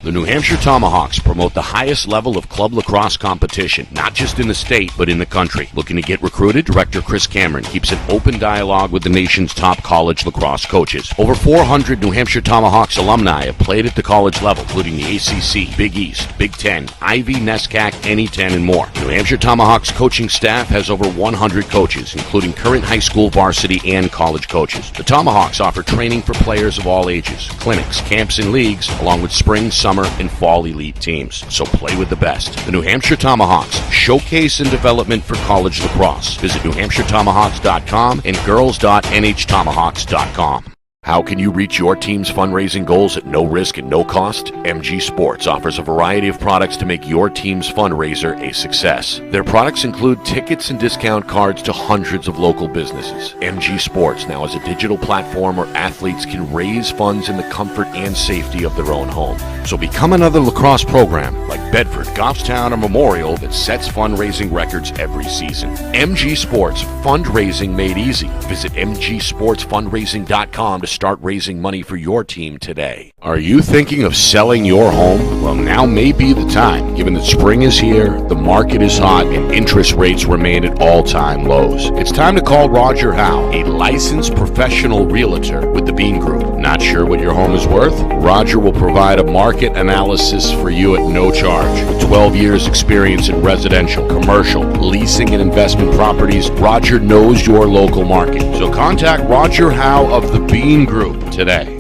The New Hampshire Tomahawks promote the highest level of club lacrosse competition, not just in the state, but in the country. Looking to get recruited? Director Chris Cameron keeps an open dialogue with the nation's top college lacrosse coaches. Over 400 New Hampshire Tomahawks alumni have played at the college level, including the ACC, Big East, Big Ten, Ivy, NESCAC, NE10, and more. New Hampshire Tomahawks coaching staff has over 100 coaches, including current high school varsity and college coaches. The Tomahawks offer training for players of all ages, clinics, camps, and leagues, along with spring, summer, and fall elite teams. So play with the best. The New Hampshire Tomahawks, showcase and development for college lacrosse. Visit NewHampshireTomahawks.com and girls.nhtomahawks.com. How can you reach your team's fundraising goals at no risk and no cost? MG Sports offers a variety of products to make your team's fundraiser a success. Their products include tickets and discount cards to hundreds of local businesses. MG Sports now has a digital platform where athletes can raise funds in the comfort and safety of their own home. So become another lacrosse program like Bedford, Goffstown, or Memorial that sets fundraising records every season. MG Sports, fundraising made easy. Visit mgsportsfundraising.com to start raising money for your team today. Are you thinking of selling your home? Well, now may be the time, given that spring is here, the market is hot, and interest rates remain at all-time lows. It's time to call Roger Howe, a licensed professional realtor with the Bean Group. Not sure what your home is worth? Roger will provide a market analysis for you at no charge. With 12 years experience in residential, commercial, leasing, and investment properties, Roger knows your local market. So contact Roger Howe of the Bean Group today.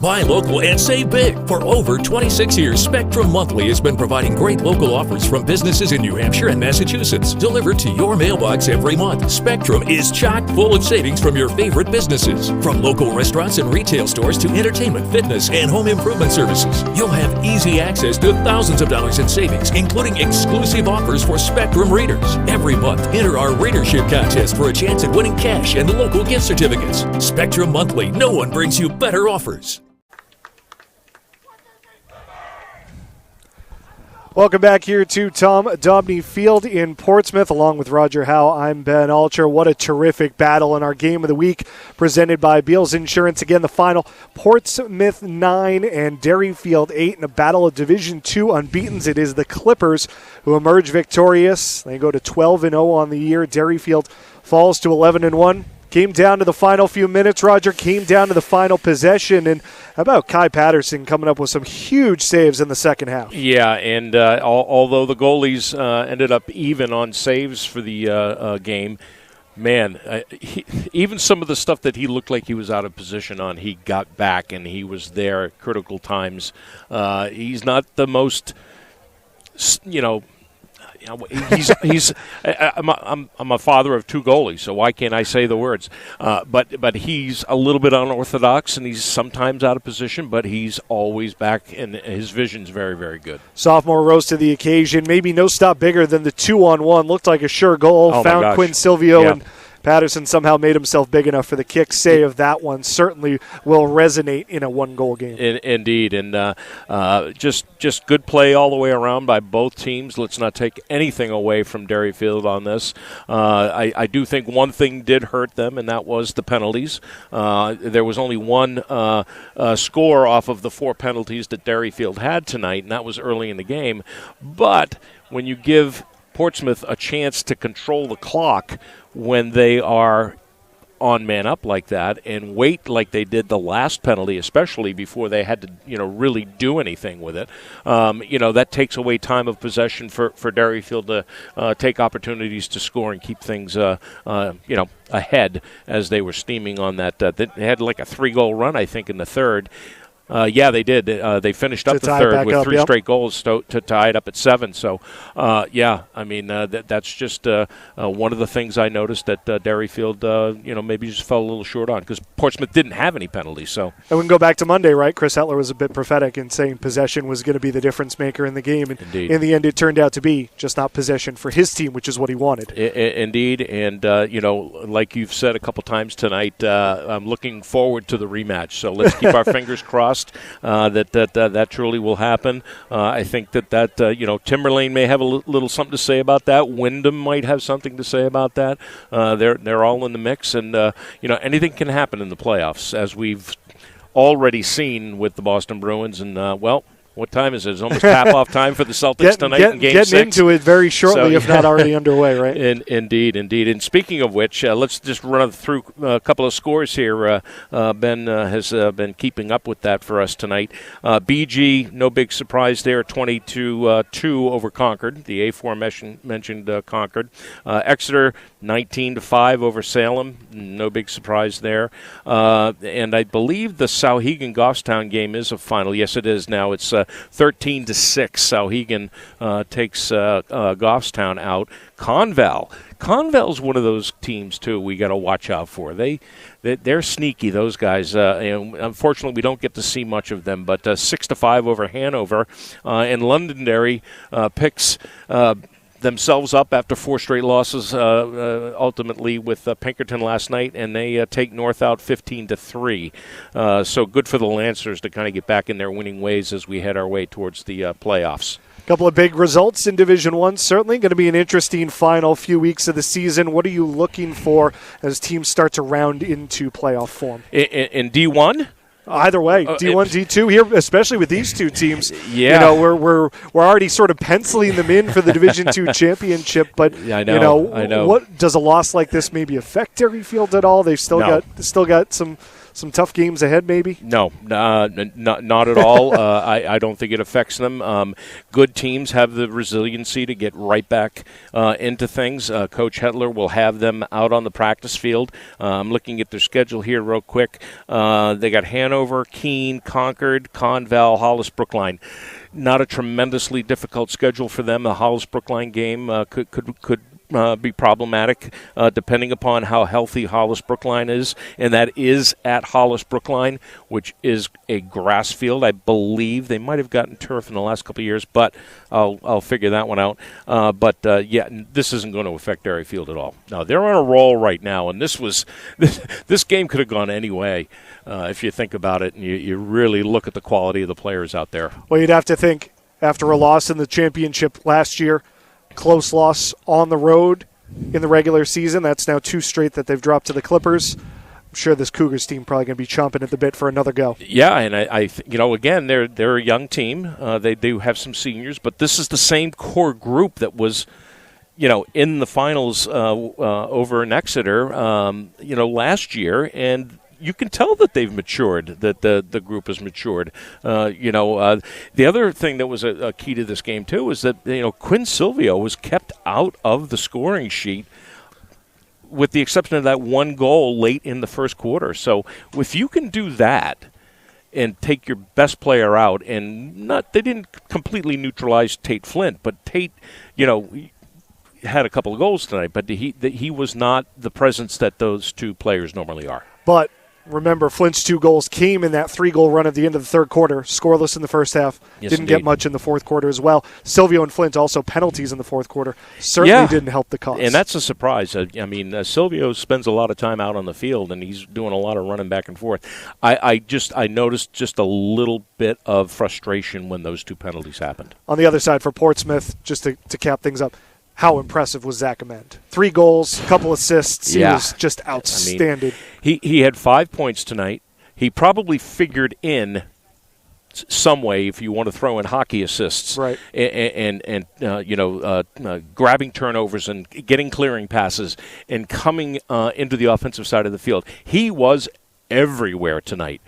Buy local and save big. For over 26 years, Spectrum Monthly has been providing great local offers from businesses in New Hampshire and Massachusetts, delivered to your mailbox every month. Spectrum is chock full of savings from your favorite businesses. From local restaurants and retail stores to entertainment, fitness, and home improvement services. You'll have easy access to thousands of dollars in savings, including exclusive offers for Spectrum readers. Every month, enter our readership contest for a chance at winning cash and local gift certificates. Spectrum Monthly, no one brings you better offers.
Welcome back here to Tom Dobney Field in Portsmouth. Along with Roger Howe, I'm Ben Alcher. What a terrific battle in our Game of the Week presented by Beals Insurance. Again, the final, Portsmouth 9 and Derryfield 8 in a battle of Division II unbeatens. It is the Clippers who emerge victorious. They go to 12-0 on the year. Derryfield falls to 11-1. Came down to the final few minutes, Roger. Came down to the final possession. And how about Kai Patterson coming up with some huge saves in the second half?
Yeah, and although the goalies ended up even on saves for the game, man, even some of the stuff that he looked like he was out of position on, he got back and he was there at critical times. He's not the most, I'm a father of two goalies, so why can't I say the words? But he's a little bit unorthodox, and he's sometimes out of position, but he's always back, and his vision's very, very good.
Sophomore rose to the occasion. Maybe no stop bigger than the 2-on-1. Looked like a sure goal.
Oh,
found Quinn Silvio and Patterson somehow made himself big enough for the kick save. That one certainly will resonate in a one-goal game.
Indeed, and just good play all the way around by both teams. Let's not take anything away from Derryfield on this. I do think one thing did hurt them, and that was the penalties. There was only one score off of the 4 penalties that Derryfield had tonight, and that was early in the game. But when you give Portsmouth a chance to control the clock when they are on man up like that and wait like they did the last penalty, especially before they had to really do anything with it, that takes away time of possession for Derryfield to take opportunities to score and keep things ahead as they were steaming on that. They had like a 3-goal run, I think, in the third. Yeah, they did. They finished up the third with 3 straight goals to tie it up at 7. So, that's just one of the things I noticed that Derryfield, maybe just fell a little short on because Portsmouth didn't have any penalties. So,
and we can go back to Monday, right? Chris Hetler was a bit prophetic in saying possession was going to be the difference maker in the game, and
Indeed.
In the end, it turned out to be just not possession for his team, which is what he wanted.
Indeed, and like you've said a couple times tonight, I'm looking forward to the rematch. So let's keep our fingers crossed. That truly will happen. I think that Timberlane may have a little something to say about that. Wyndham might have something to say about that. They're all in the mix, and anything can happen in the playoffs, as we've already seen with the Boston Bruins. And what time is it? It's almost tap-off time for the Celtics tonight in Game 6.
Getting into it very shortly, if not already underway, right?
Indeed. And speaking of which, let's just run through a couple of scores here. Ben has been keeping up with that for us tonight. BG, no big surprise there, 20-2 over Concord. The aforementioned Concord. Exeter, 19-5 over Salem. No big surprise there. And I believe the Sauhegan Goffstown game is a final. Yes, it is now. It's 13-6. Sauhegan takes Goffstown out. Conval's one of those teams too we got to watch out for. They're sneaky, those guys. And unfortunately, we don't get to see much of them. But 6-5 over Hanover, and Londonderry picks themselves up after 4 straight losses, ultimately with Pinkerton last night, and they take North out 15-3. So good for the Lancers to kind of get back in their winning ways as we head our way towards the playoffs.
Couple of big results in Division 1. Certainly going to be an interesting final few weeks of the season. What are you looking for as teams start to round into playoff form?
In D1?
Either way, D1, D2 here, especially with these two teams.
Yeah,
we're already sort of penciling them in for the Division 2 championship. But
I know.
What does a loss like this maybe affect Derryfield at all? They've still got some tough games ahead, maybe?
No, not at all. I don't think it affects them. Good teams have the resiliency to get right back into things. Coach Hetler will have them out on the practice field. I'm looking at their schedule here real quick. They got Hanover, Keene, Concord, Conval, Hollis, Brookline. Not a tremendously difficult schedule for them. The Hollis Brookline game could be problematic depending upon how healthy Hollis Brookline is, and that is at Hollis Brookline, which is a grass field. I believe they might have gotten turf in the last couple of years, but I'll figure that one out. But this isn't going to affect Derryfield at all. No, they're on a roll right now, and this game could have gone any way if you think about it and you really look at the quality of the players out there.
Well, you'd have to think after a loss in the championship last year, close loss on the road in the regular season. That's now 2 straight that they've dropped to the Clippers. I'm sure this Cougars team probably going to be chomping at the bit for another go.
Yeah, and I again, they're a young team. They do have some seniors, but this is the same core group that was, in the finals over in Exeter, last year, and you can tell that they've matured, that the group has matured. The other thing that was a key to this game, too, is that, Quinn Silvio was kept out of the scoring sheet with the exception of that 1 goal late in the first quarter. So if you can do that and take your best player out, and they didn't completely neutralize Tate Flint, but Tate, had a couple of goals tonight, but he was not the presence that those 2 players normally are.
But Remember, Flint's 2 goals came in that 3-goal run at the end of the third quarter, scoreless in the first half.
Yes,
Didn't
indeed.
get much in the fourth quarter as well. Silvio and Flint also penalties in the fourth quarter. Certainly didn't help the cause.
And that's a surprise. I mean, Silvio spends a lot of time out on the field, and he's doing a lot of running back and forth. I noticed just a little bit of frustration when those 2 penalties happened.
On the other side for Portsmouth, just to cap things up, how impressive was Zach Amend? 3 goals, a couple assists. He was just outstanding.
I mean, he had 5 points tonight. He probably figured in some way, if you want to throw in hockey assists,
right,
and grabbing turnovers and getting clearing passes and coming into the offensive side of the field. He was everywhere tonight.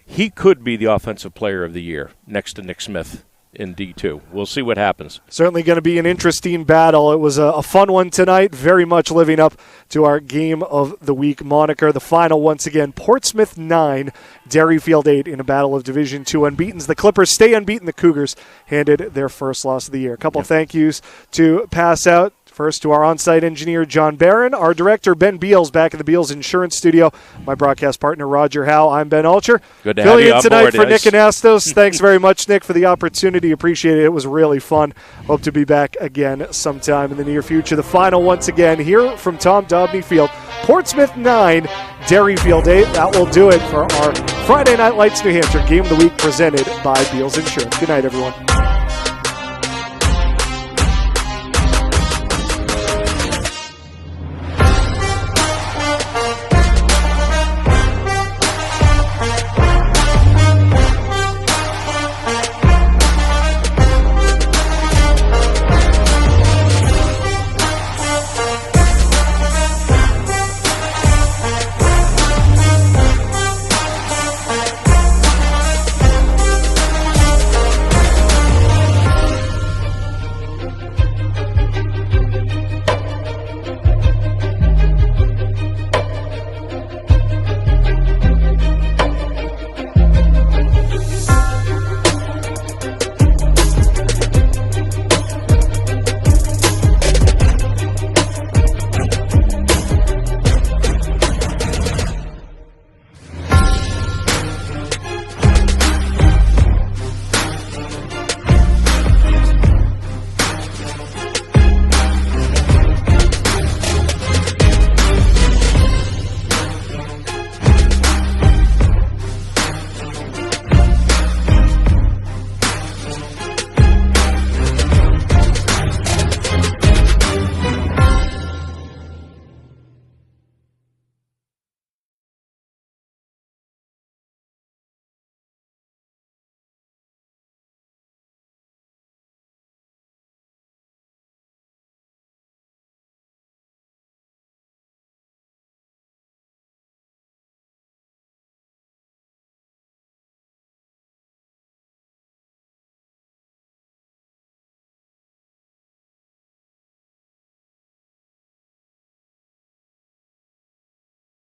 He could be the offensive player of the year next to Nick Smith in D2. We'll see what happens.
Certainly going to be an interesting battle. It was a fun one tonight, very much living up to our Game of the Week moniker. The final, once again, Portsmouth 9, Derryfield 8 in a battle of Division II unbeatens. The Clippers stay unbeaten. The Cougars handed their first loss of the year. A couple of thank yous to pass out. First to our on-site engineer, John Barron, our director, Ben Beals, back at the Beals Insurance Studio, my broadcast partner, Roger Howe. I'm Ben Alcher.
Good to have you on
tonight
board,
for
guys.
Nick Anastos. Thanks very much, Nick, for the opportunity. Appreciate it. It was really fun. Hope to be back again sometime in the near future. The final, once again, here from Tom Dobney Field, Portsmouth 9, Derryfield 8. That will do it for our Friday Night Lights New Hampshire Game of the Week presented by Beals Insurance. Good night, everyone.